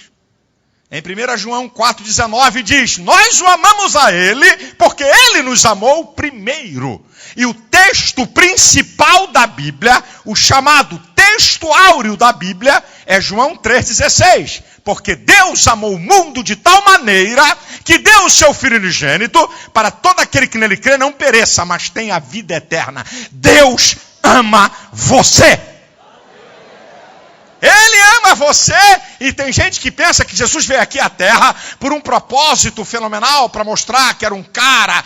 Em 1 João 4,19 diz: nós o amamos a Ele porque Ele nos amou primeiro. E o texto principal da Bíblia, o chamado texto áureo da Bíblia, é João 3,16. Porque Deus amou o mundo de tal maneira que deu o seu Filho unigênito para todo aquele que nele crê não pereça, mas tenha a vida eterna. Deus ama você. Ele ama você, e tem gente que pensa que Jesus veio aqui à Terra por um propósito fenomenal, para mostrar que era um cara,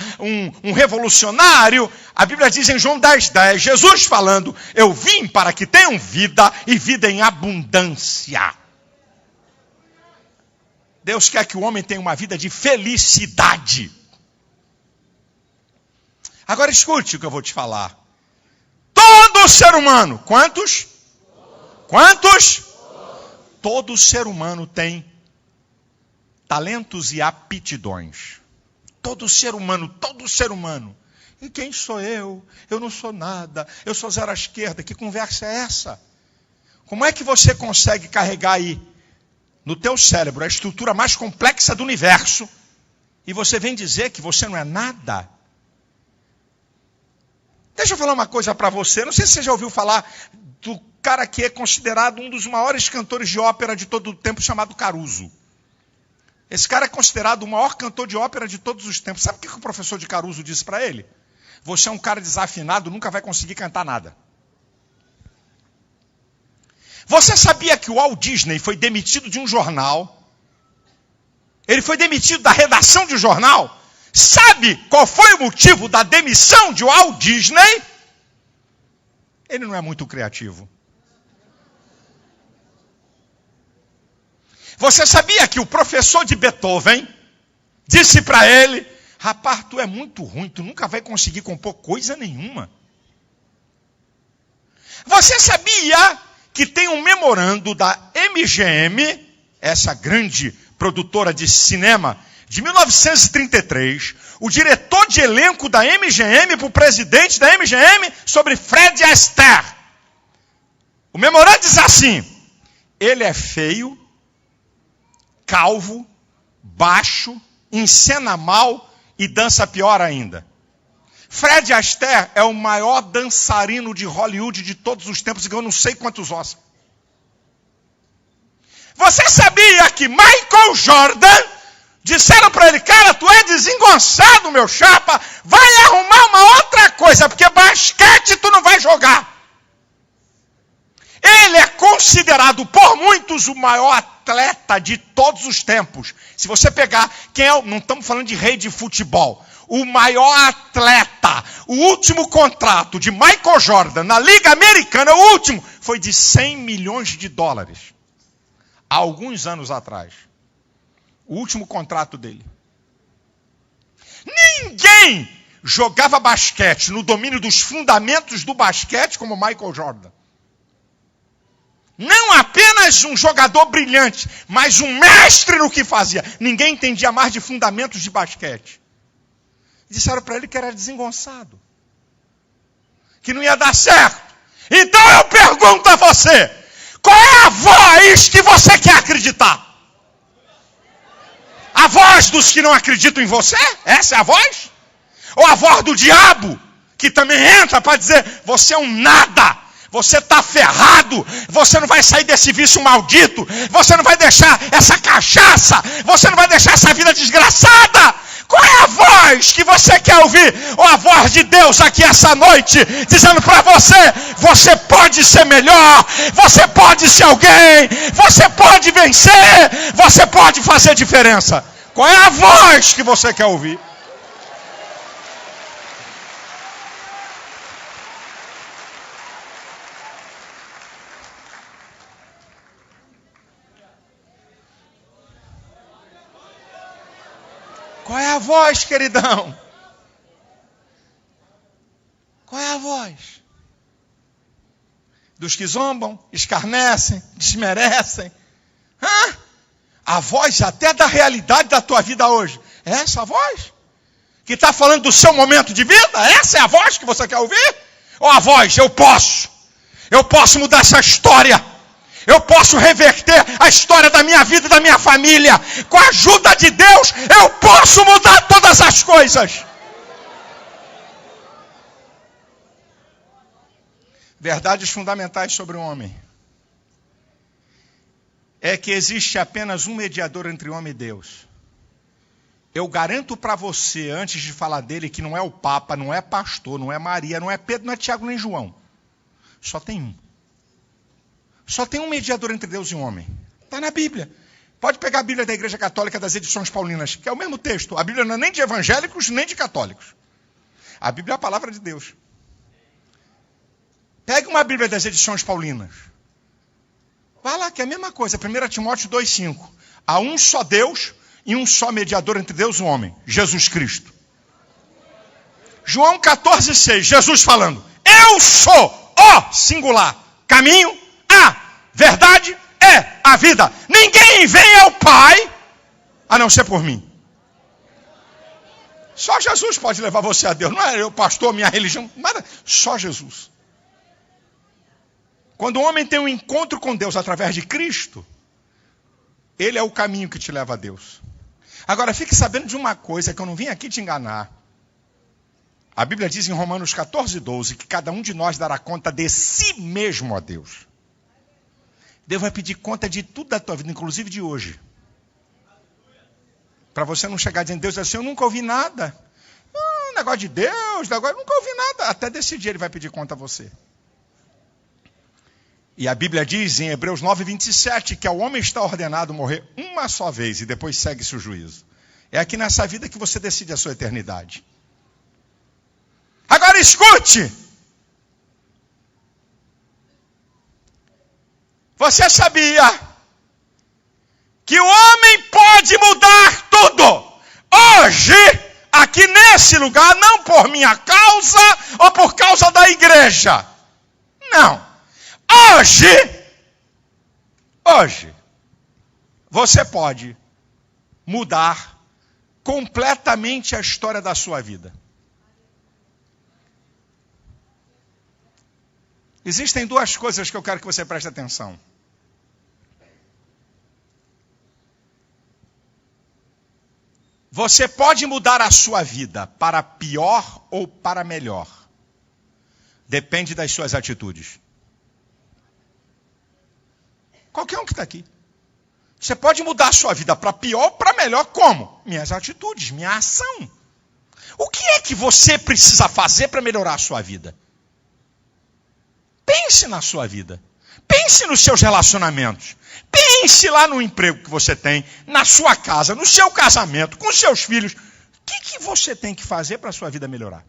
um revolucionário. A Bíblia diz em João 10:10, Jesus falando, eu vim para que tenham vida e vida em abundância. Deus quer que o homem tenha uma vida de felicidade. Agora escute o que eu vou te falar. Todo ser humano, quantos? Quantos? Todo ser humano tem talentos e aptidões. Todo ser humano, todo ser humano. E quem sou eu? Eu não sou nada, eu sou zero à esquerda. Que conversa é essa? Como é que você consegue carregar aí no teu cérebro a estrutura mais complexa do universo e você vem dizer que você não é nada? Deixa eu falar uma coisa para você. Não sei se você já ouviu falar do cara que é considerado um dos maiores cantores de ópera de todo o tempo, chamado Caruso. Esse cara é considerado o maior cantor de ópera de todos os tempos. Sabe o que o professor de Caruso disse para ele? Você é um cara desafinado, nunca vai conseguir cantar nada. Você sabia que o Walt Disney foi demitido de um jornal? Ele foi demitido da redação de um jornal? Sabe qual foi o motivo da demissão de Walt Disney? Ele não é muito criativo. Você sabia que o professor de Beethoven disse para ele, rapaz, tu é muito ruim, tu nunca vai conseguir compor coisa nenhuma. Você sabia que tem um memorando da MGM, essa grande produtora de cinema, de 1933, o diretor de elenco da MGM para o presidente da MGM sobre Fred Astaire. O memorando diz assim, ele é feio, calvo, baixo, encena mal e dança pior ainda. Fred Astaire é o maior dançarino de Hollywood de todos os tempos, e ganhou não sei quantos Oscars. Você sabia que Michael Jordan disseram para ele, cara, tu é desengonçado, meu chapa, vai arrumar uma outra coisa, porque basquete tu não vai jogar. Ele é considerado por muitos o maior atleta de todos os tempos. Se você pegar, quem é, não estamos falando de rei de futebol, o maior atleta, o último contrato de Michael Jordan na Liga Americana, o último, foi de 100 milhões de dólares. Há alguns anos atrás. O último contrato dele. Ninguém jogava basquete no domínio dos fundamentos do basquete como Michael Jordan. Não apenas um jogador brilhante, mas um mestre no que fazia. Ninguém entendia mais de fundamentos de basquete. Disseram para ele que era desengonçado. Que não ia dar certo. Então eu pergunto a você, qual é a voz que você quer acreditar? A voz dos que não acreditam em você? Essa é a voz? Ou a voz do diabo, que também entra para dizer, você é um nada, você está ferrado, você não vai sair desse vício maldito, você não vai deixar essa cachaça, você não vai deixar essa vida desgraçada. Qual é a voz que você quer ouvir? Ou a voz de Deus aqui essa noite, dizendo para você, você pode ser melhor, você pode ser alguém, você pode vencer, você pode fazer diferença. Qual é a voz que você quer ouvir? Qual é a voz, queridão? Qual é a voz? Dos que zombam, escarnecem, desmerecem. A voz até da realidade da tua vida hoje. É essa a voz? Que está falando do seu momento de vida? Essa é a voz que você quer ouvir? Ou a voz, eu posso mudar essa história. Eu posso reverter a história da minha vida e da minha família. Com a ajuda de Deus, eu posso mudar todas as coisas. Verdades fundamentais sobre o homem. É que existe apenas um mediador entre o homem e Deus. Eu garanto para você, antes de falar dele, que não é o Papa, não é pastor, não é Maria, não é Pedro, não é Tiago nem João. Só tem um. Só tem um mediador entre Deus e o homem. Está na Bíblia. Pode pegar a Bíblia da Igreja Católica das Edições Paulinas, que é o mesmo texto. A Bíblia não é nem de evangélicos, nem de católicos. A Bíblia é a palavra de Deus. Pegue uma Bíblia das Edições Paulinas. Vai lá, que é a mesma coisa. 1 Timóteo 2,5. Há um só Deus e um só mediador entre Deus e o homem. Jesus Cristo. João 14,6. Jesus falando. Eu sou o singular caminho, a verdade é a vida. Ninguém vem ao Pai a não ser por mim. Só Jesus pode levar você a Deus. Não é eu, pastor, minha religião. Nada. Só Jesus. Quando o homem tem um encontro com Deus através de Cristo, ele é o caminho que te leva a Deus. Agora, fique sabendo de uma coisa, que eu não vim aqui te enganar. A Bíblia diz em Romanos 14:12 que cada um de nós dará conta de si mesmo a Deus. Deus vai pedir conta de tudo da tua vida, inclusive de hoje. Para você não chegar dizendo, Deus assim, eu nunca ouvi nada. Negócio de Deus, eu nunca ouvi nada. Até desse dia ele vai pedir conta a você. E a Bíblia diz em Hebreus 9:27 que ao homem está ordenado morrer uma só vez e depois segue-se o juízo. É aqui nessa vida que você decide a sua eternidade. Agora escute. Você sabia que o homem pode mudar tudo? Hoje, aqui nesse lugar, não por minha causa ou por causa da igreja. Não. Hoje, você pode mudar completamente a história da sua vida. Existem duas coisas que eu quero que você preste atenção. Você pode mudar a sua vida para pior ou para melhor. Depende das suas atitudes. Qualquer um que está aqui. Você pode mudar a sua vida para pior ou para melhor como? Minhas atitudes, minha ação. O que é que você precisa fazer para melhorar a sua vida? Pense na sua vida. Pense nos seus relacionamentos. Pense lá no emprego que você tem, na sua casa, no seu casamento, com seus filhos. O que você tem que fazer para a sua vida melhorar?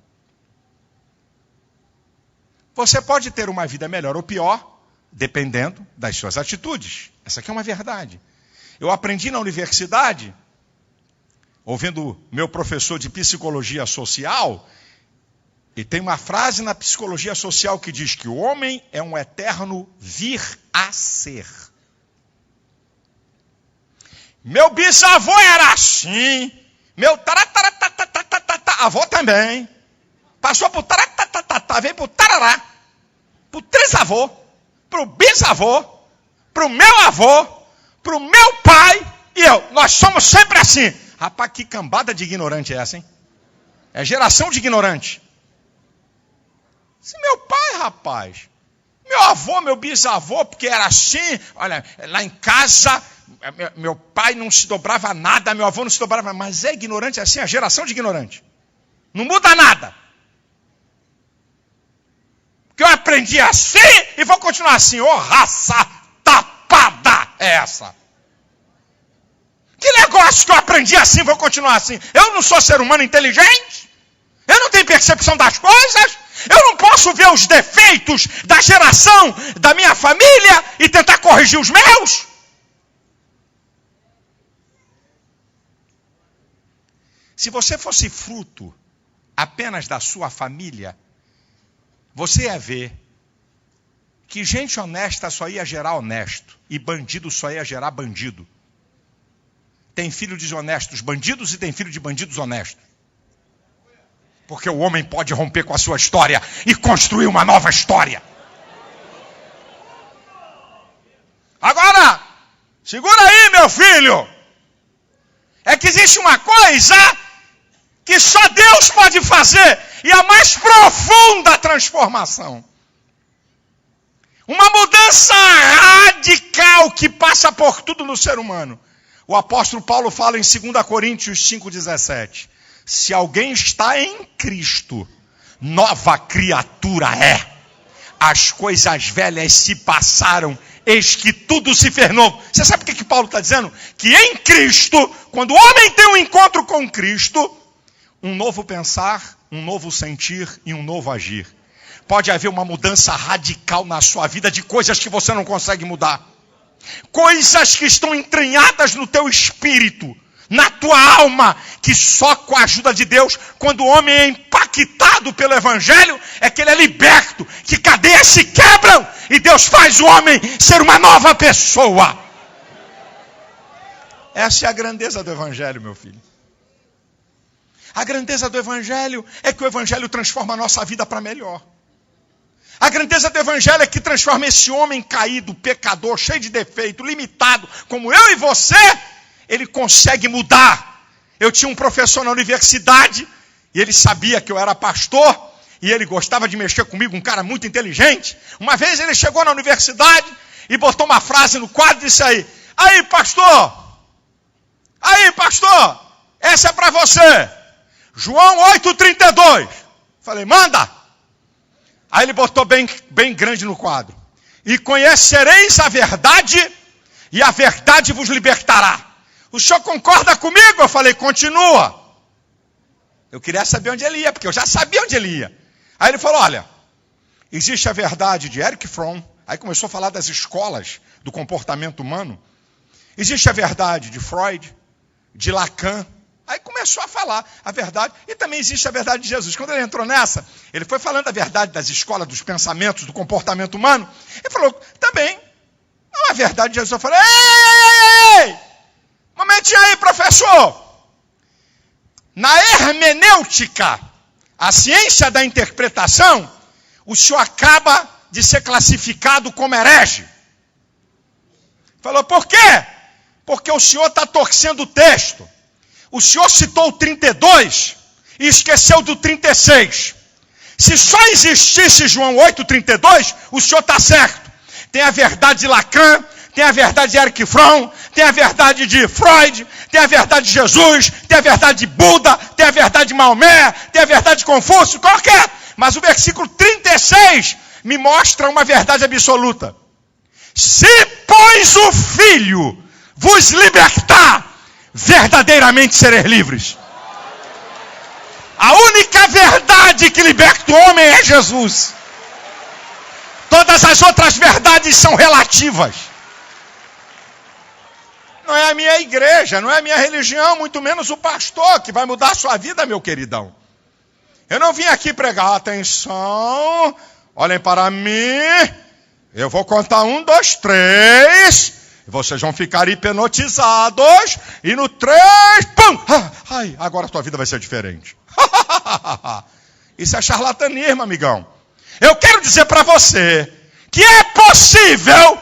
Você pode ter uma vida melhor ou pior, dependendo das suas atitudes. Essa aqui é uma verdade. Eu aprendi na universidade, ouvindo meu professor de psicologia social, e tem uma frase na psicologia social que diz que o homem é um eterno vir a ser. Meu bisavô era assim, meu avô também, passou por veio pro tarará, pro trisavô, pro bisavô, pro meu avô, pro meu pai e eu. Nós somos sempre assim. Rapaz, que cambada de ignorante é essa, hein? É geração de ignorante. Se meu pai, rapaz, meu avô, meu bisavô, porque era assim, olha, lá em casa, meu pai não se dobrava nada, meu avô não se dobrava, mas é ignorante assim, a geração de ignorante. Não muda nada. Porque eu aprendi assim e vou continuar assim. Ô, raça tapada é essa? Que negócio que eu aprendi assim e vou continuar assim? Eu não sou ser humano inteligente? Eu não tenho percepção das coisas? Eu não posso ver os defeitos da geração da minha família e tentar corrigir os meus? Se você fosse fruto apenas da sua família, você ia ver que gente honesta só ia gerar honesto e bandido só ia gerar bandido. Tem filho desonestos bandidos e tem filho de bandidos honestos. Porque o homem pode romper com a sua história e construir uma nova história. Agora, segura aí, meu filho. É que existe uma coisa que só Deus pode fazer, e a mais profunda transformação. Uma mudança radical que passa por tudo no ser humano. O apóstolo Paulo fala em 2 Coríntios 5,17. Se alguém está em Cristo, nova criatura é. as coisas velhas se passaram, eis que tudo se fez novo. Você sabe o que Paulo está dizendo? Que em Cristo, quando o homem tem um encontro com Cristo, um novo pensar, um novo sentir e um novo agir. Pode haver uma mudança radical na sua vida de coisas que você não consegue mudar. Coisas que estão entranhadas no teu espírito, na tua alma, que só com a ajuda de Deus, quando o homem é impactado pelo Evangelho, é que ele é liberto, que cadeias se quebram e Deus faz o homem ser uma nova pessoa. Essa é a grandeza do Evangelho, meu filho. A grandeza do Evangelho é que o Evangelho transforma a nossa vida para melhor. A grandeza do Evangelho é que transforma esse homem caído, pecador, cheio de defeito, limitado, como eu e você, ele consegue mudar. Eu tinha um professor na universidade, e ele sabia que eu era pastor, e ele gostava de mexer comigo, um cara muito inteligente. Uma vez ele chegou na universidade, e botou uma frase no quadro e disse aí pastor, essa é para você, João 8,32. Falei, manda. Aí ele botou bem grande no quadro. E conhecereis a verdade, e a verdade vos libertará. O senhor concorda comigo? Eu falei, continua. Eu queria saber onde ele ia, porque eu já sabia onde ele ia. Aí ele falou, olha, existe a verdade de Erich Fromm. Aí começou a falar das escolas do comportamento humano. Existe a verdade de Freud, de Lacan. Aí começou a falar a verdade. E também existe a verdade de Jesus. Quando ele entrou nessa, ele foi falando a verdade das escolas, dos pensamentos, do comportamento humano. Ele falou, também, não é a verdade de Jesus. Eu falei, ei! Momentinho aí, professor. Na hermenêutica, a ciência da interpretação, o senhor acaba de ser classificado como herege. Falou, por quê? Porque o senhor está torcendo o texto. O senhor citou o 32 e esqueceu do 36. Se só existisse João 8,32, o senhor está certo. Tem a verdade de Lacan, tem a verdade de Erich Fromm, tem a verdade de Freud, tem a verdade de Jesus, tem a verdade de Buda, tem a verdade de Maomé, tem a verdade de Confúcio, qualquer. Mas o versículo 36 me mostra uma verdade absoluta. Se, pois, o Filho vos libertar, verdadeiramente sereis livres. A única verdade que liberta o homem é Jesus. Todas as outras verdades são relativas. Não é a minha igreja, não é a minha religião, muito menos o pastor que vai mudar a sua vida, meu queridão. Eu não vim aqui pregar, atenção, olhem para mim, eu vou contar 1, 2, 3, e vocês vão ficar hipnotizados, e no 3, pum! Ai, agora a tua vida vai ser diferente. Isso é charlatanismo, amigão. Eu quero dizer para você que é possível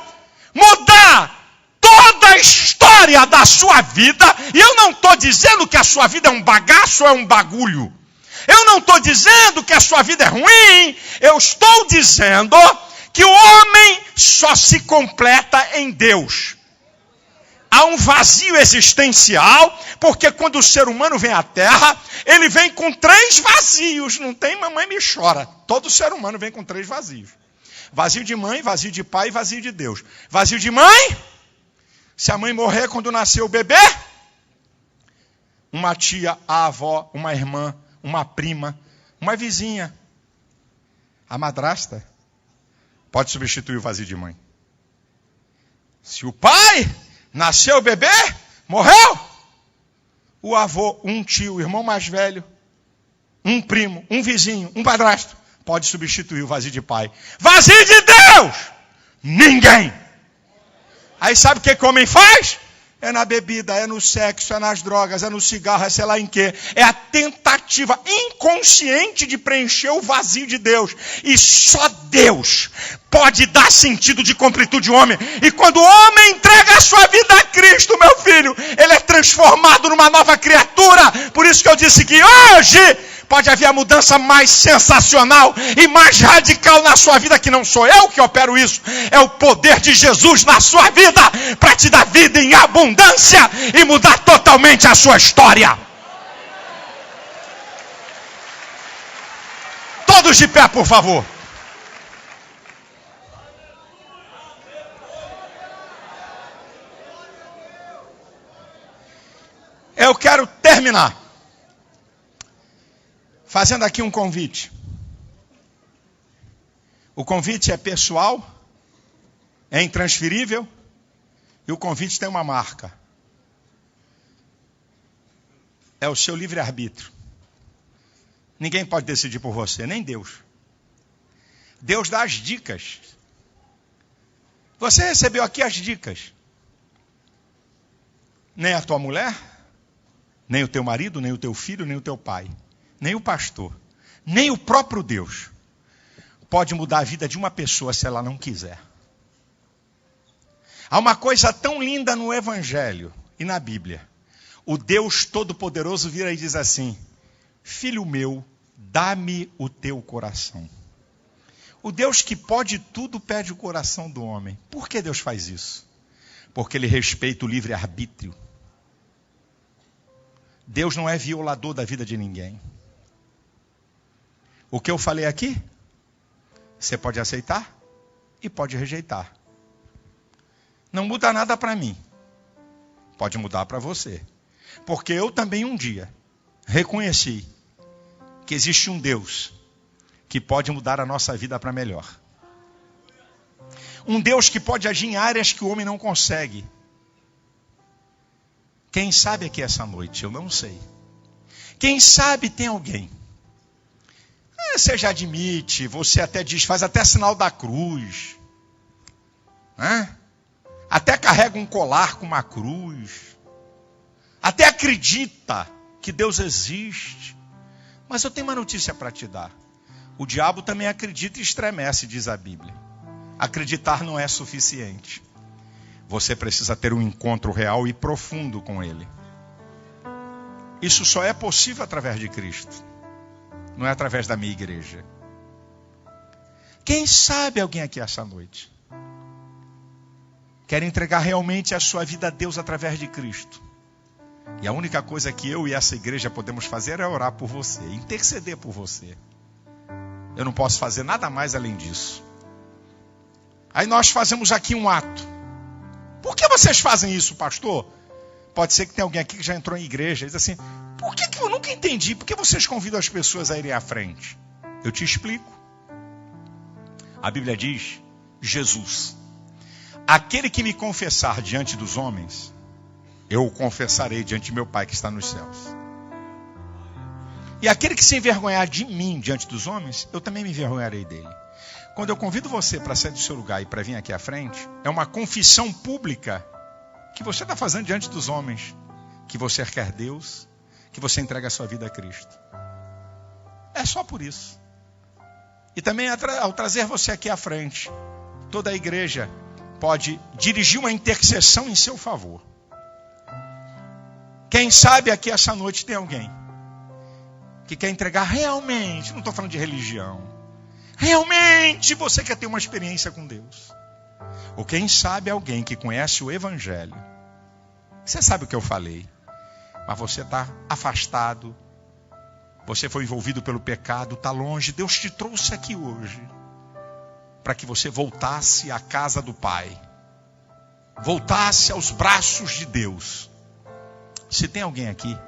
mudar toda a história da sua vida, e eu não estou dizendo que a sua vida é um bagaço ou é um bagulho. Eu não estou dizendo que a sua vida é ruim, eu estou dizendo que o homem só se completa em Deus. Há um vazio existencial, porque quando o ser humano vem à Terra, ele vem com 3 vazios. Não tem mamãe me chora. Todo ser humano vem com 3 vazios. Vazio de mãe, vazio de pai e vazio de Deus. Vazio de mãe, se a mãe morrer quando nasceu o bebê, uma tia, a avó, uma irmã, uma prima, uma vizinha, a madrasta, pode substituir o vazio de mãe. Se o pai nasceu o bebê, morreu, o avô, um tio, o irmão mais velho, um primo, um vizinho, um padrasto, pode substituir o vazio de pai. Vazio de Deus, ninguém. Aí sabe o que o homem faz? É na bebida, é no sexo, é nas drogas, é no cigarro, é sei lá em quê. É a tentativa inconsciente de preencher o vazio de Deus. E só Deus pode dar sentido de completude ao homem. E quando o homem entrega a sua vida a Cristo, meu filho, ele é transformado numa nova criatura. Por isso que eu disse que hoje pode haver a mudança mais sensacional e mais radical na sua vida, que não sou eu que opero isso, é o poder de Jesus na sua vida, para te dar vida em abundância e mudar totalmente a sua história. Todos de pé, por favor. Eu quero terminar fazendo aqui um convite. O convite é pessoal, é intransferível, e o convite tem uma marca. É o seu livre-arbítrio. Ninguém pode decidir por você, nem Deus. Deus dá as dicas. Você recebeu aqui as dicas. Nem a tua mulher, nem o teu marido, nem o teu filho, nem o teu pai, nem o pastor, nem o próprio Deus pode mudar a vida de uma pessoa se ela não quiser. Há uma coisa tão linda no Evangelho e na Bíblia. O Deus Todo-Poderoso vira e diz assim: filho meu, dá-me o teu coração. O Deus que pode tudo pede o coração do homem. Por que Deus faz isso? Porque Ele respeita o livre-arbítrio. Deus não é violador da vida de ninguém. O que eu falei aqui, você pode aceitar e pode rejeitar. Não muda nada para mim. Pode mudar para você. Porque eu também um dia reconheci que existe um Deus que pode mudar a nossa vida para melhor. Um Deus que pode agir em áreas que o homem não consegue. Quem sabe aqui essa noite? Eu não sei. Quem sabe tem alguém. Você já admite, você até diz, faz até sinal da cruz. Até carrega um colar com uma cruz. Até acredita que Deus existe. Mas eu tenho uma notícia para te dar. O diabo também acredita e estremece, diz a Bíblia. Acreditar não é suficiente. Você precisa ter um encontro real e profundo com Ele. Isso só é possível através de Cristo. Não é através da minha igreja. Quem sabe alguém aqui essa noite quer entregar realmente a sua vida a Deus através de Cristo. E a única coisa que eu e essa igreja podemos fazer é orar por você, interceder por você. Eu não posso fazer nada mais além disso. Aí nós fazemos aqui um ato. Por que vocês fazem isso, pastor? Pode ser que tenha alguém aqui que já entrou em igreja e diz assim: por que eu nunca entendi? Por que vocês convidam as pessoas a irem à frente? Eu te explico. A Bíblia diz: Jesus, aquele que me confessar diante dos homens, eu o confessarei diante de meu Pai que está nos céus. E aquele que se envergonhar de mim diante dos homens, eu também me envergonharei dele. Quando eu convido você para sair do seu lugar e para vir aqui à frente, é uma confissão pública que você está fazendo diante dos homens, que você quer Deus, que você entrega a sua vida a Cristo. É só por isso. E também ao trazer você aqui à frente, toda a igreja pode dirigir uma intercessão em seu favor. Quem sabe aqui essa noite tem alguém que quer entregar realmente, não estou falando de religião, realmente você quer ter uma experiência com Deus. Ou quem sabe alguém que conhece o Evangelho. Você sabe o que eu falei, mas você está afastado, você foi envolvido pelo pecado, está longe. Deus te trouxe aqui hoje para que você voltasse à casa do Pai, voltasse aos braços de Deus. Se tem alguém aqui,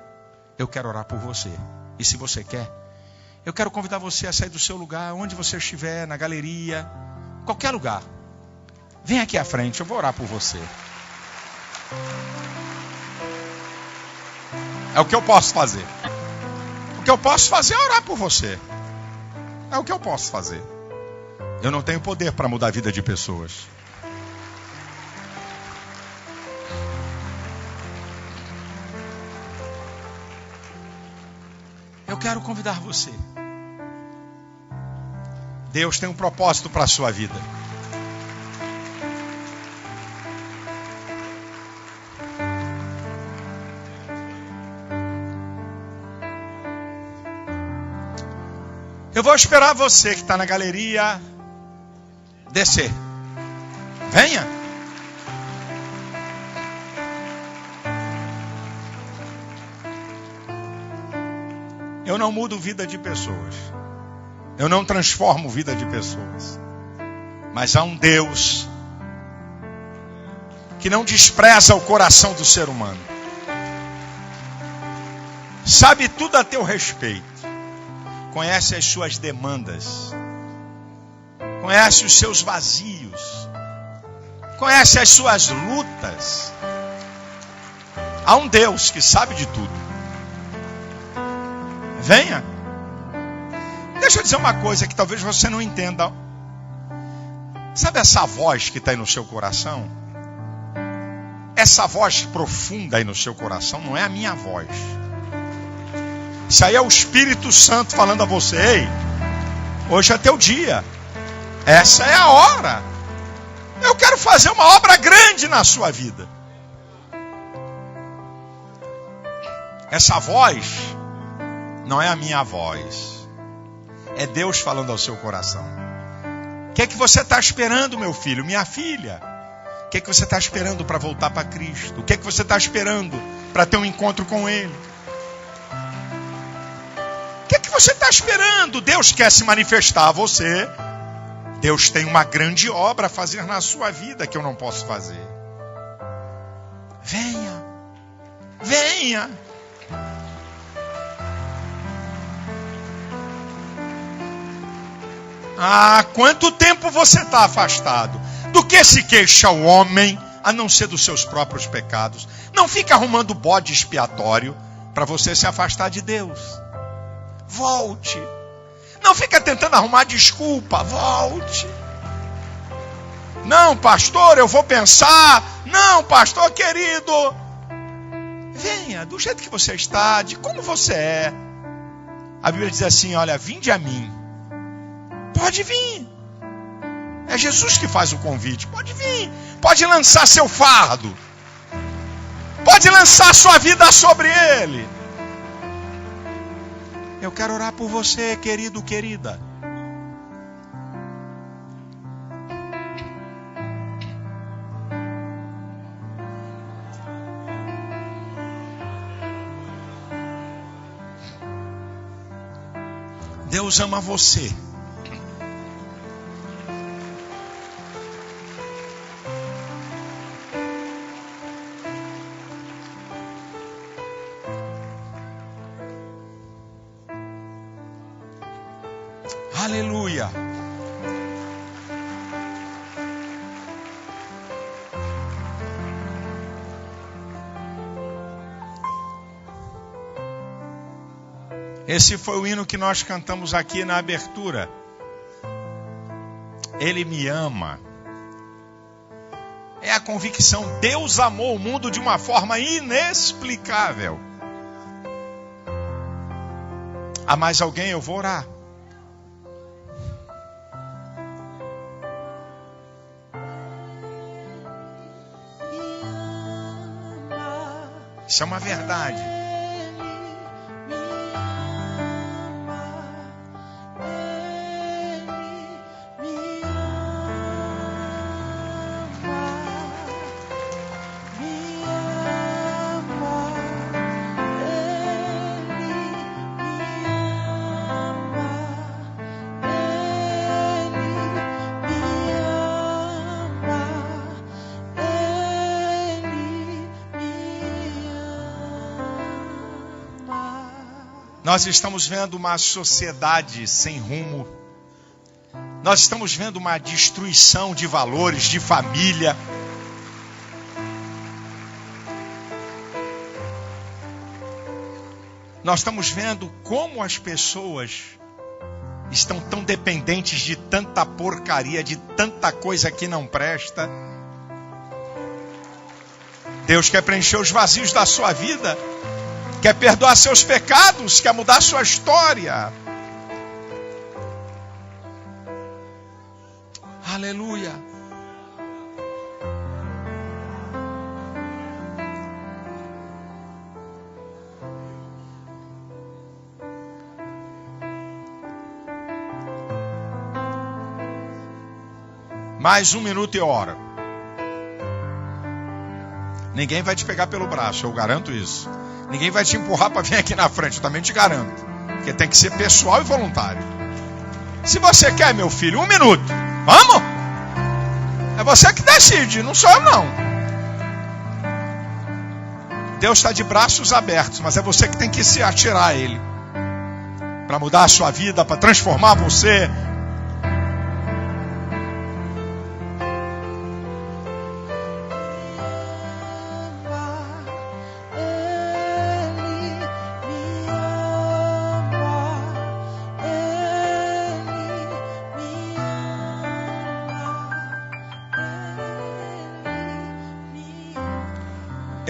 eu quero orar por você. E se você quer, eu quero convidar você a sair do seu lugar, onde você estiver, na galeria, qualquer lugar. Vem aqui à frente, eu vou orar por você. É o que eu posso fazer. O que eu posso fazer é orar por você. É o que eu posso fazer. Eu não tenho poder para mudar a vida de pessoas. Eu quero convidar você. Deus tem um propósito para a sua vida. Eu vou esperar você que está na galeria descer. Venha. Eu não mudo vida de pessoas. Eu não transformo vida de pessoas. Mas há um Deus que não despreza o coração do ser humano. sabe tudo a teu respeito, conhece as suas demandas, conhece os seus vazios, conhece as suas lutas. Há um Deus que sabe de tudo. Venha. Deixa eu dizer uma coisa que talvez você não entenda. Sabe essa voz que está aí no seu coração? Essa voz profunda aí no seu coração não é a minha voz. Isso aí é o Espírito Santo falando a você: ei, hoje é teu dia. Essa é a hora. Eu quero fazer uma obra grande na sua vida. Essa voz não é a minha voz. É Deus falando ao seu coração. O que é que você está esperando, meu filho, minha filha? O que é que você está esperando para voltar para Cristo? O que é que você está esperando para ter um encontro com Ele? O que é que você está esperando? Deus quer se manifestar a você. Deus tem uma grande obra a fazer na sua vida que eu não posso fazer. Venha. Venha. Ah, quanto tempo você está afastado? Do que se queixa o homem, a não ser dos seus próprios pecados? Não fica arrumando bode expiatório para você se afastar de Deus. Volte. Não fica tentando arrumar desculpa. Volte. Não, pastor, eu vou pensar. Não, pastor querido. Venha, do jeito que você está, de como você é. A Bíblia diz assim, olha, vinde a mim. Pode vir. É Jesus que faz o convite. Pode vir. Pode lançar seu fardo. Pode lançar sua vida sobre Ele. Eu quero orar por você, querido, querida. Deus ama você. Aleluia. Esse foi o hino que nós cantamos aqui na abertura. Ele me ama. É a convicção. Deus amou o mundo de uma forma inexplicável. Há mais alguém? Eu vou orar. Isso é uma verdade. Nós estamos vendo uma sociedade sem rumo. Nós estamos vendo uma destruição de valores, de família. Nós estamos vendo como as pessoas estão tão dependentes de tanta porcaria, de tanta coisa que não presta. Deus quer preencher os vazios da sua vida. Quer perdoar seus pecados, quer mudar sua história. Aleluia. Mais 1 minuto e hora. Ninguém vai te pegar pelo braço, eu garanto isso. Ninguém vai te empurrar para vir aqui na frente, eu também te garanto. Porque tem que ser pessoal e voluntário. Se você quer, meu filho, 1 minuto. Vamos? É você que decide, não sou eu não. Deus está de braços abertos, mas é você que tem que se atirar a Ele. Para mudar a sua vida, para transformar você.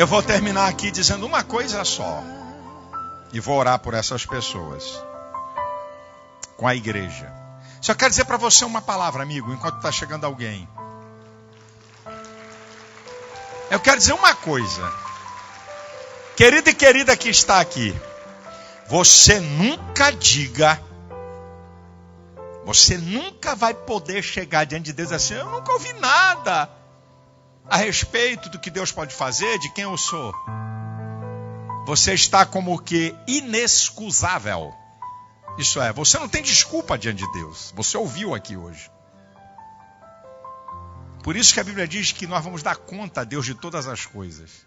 Eu vou terminar aqui dizendo uma coisa só. E vou orar por essas pessoas. Com a igreja. Só quero dizer para você uma palavra, amigo, enquanto está chegando alguém. Eu quero dizer uma coisa. Querido e querida que está aqui. Você nunca diga. Você nunca vai poder chegar diante de Deus assim. Eu nunca ouvi nada a respeito do que Deus pode fazer, de quem eu sou. Você está como que inexcusável. Isso é, você não tem desculpa diante de Deus. Você ouviu aqui hoje. Por isso que a Bíblia diz que nós vamos dar conta a Deus de todas as coisas.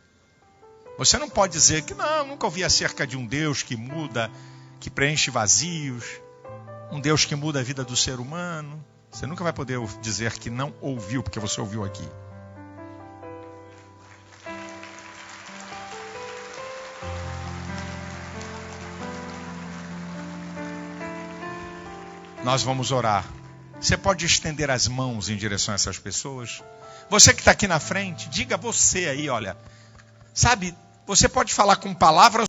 Você não pode dizer que não, nunca ouvi acerca de um Deus que muda, que preenche vazios, um Deus que muda a vida do ser humano. Você nunca vai poder dizer que não ouviu, porque você ouviu aqui. Nós vamos orar. Você pode estender as mãos em direção a essas pessoas? Você que está aqui na frente, diga você aí, olha. Sabe, você pode falar com palavras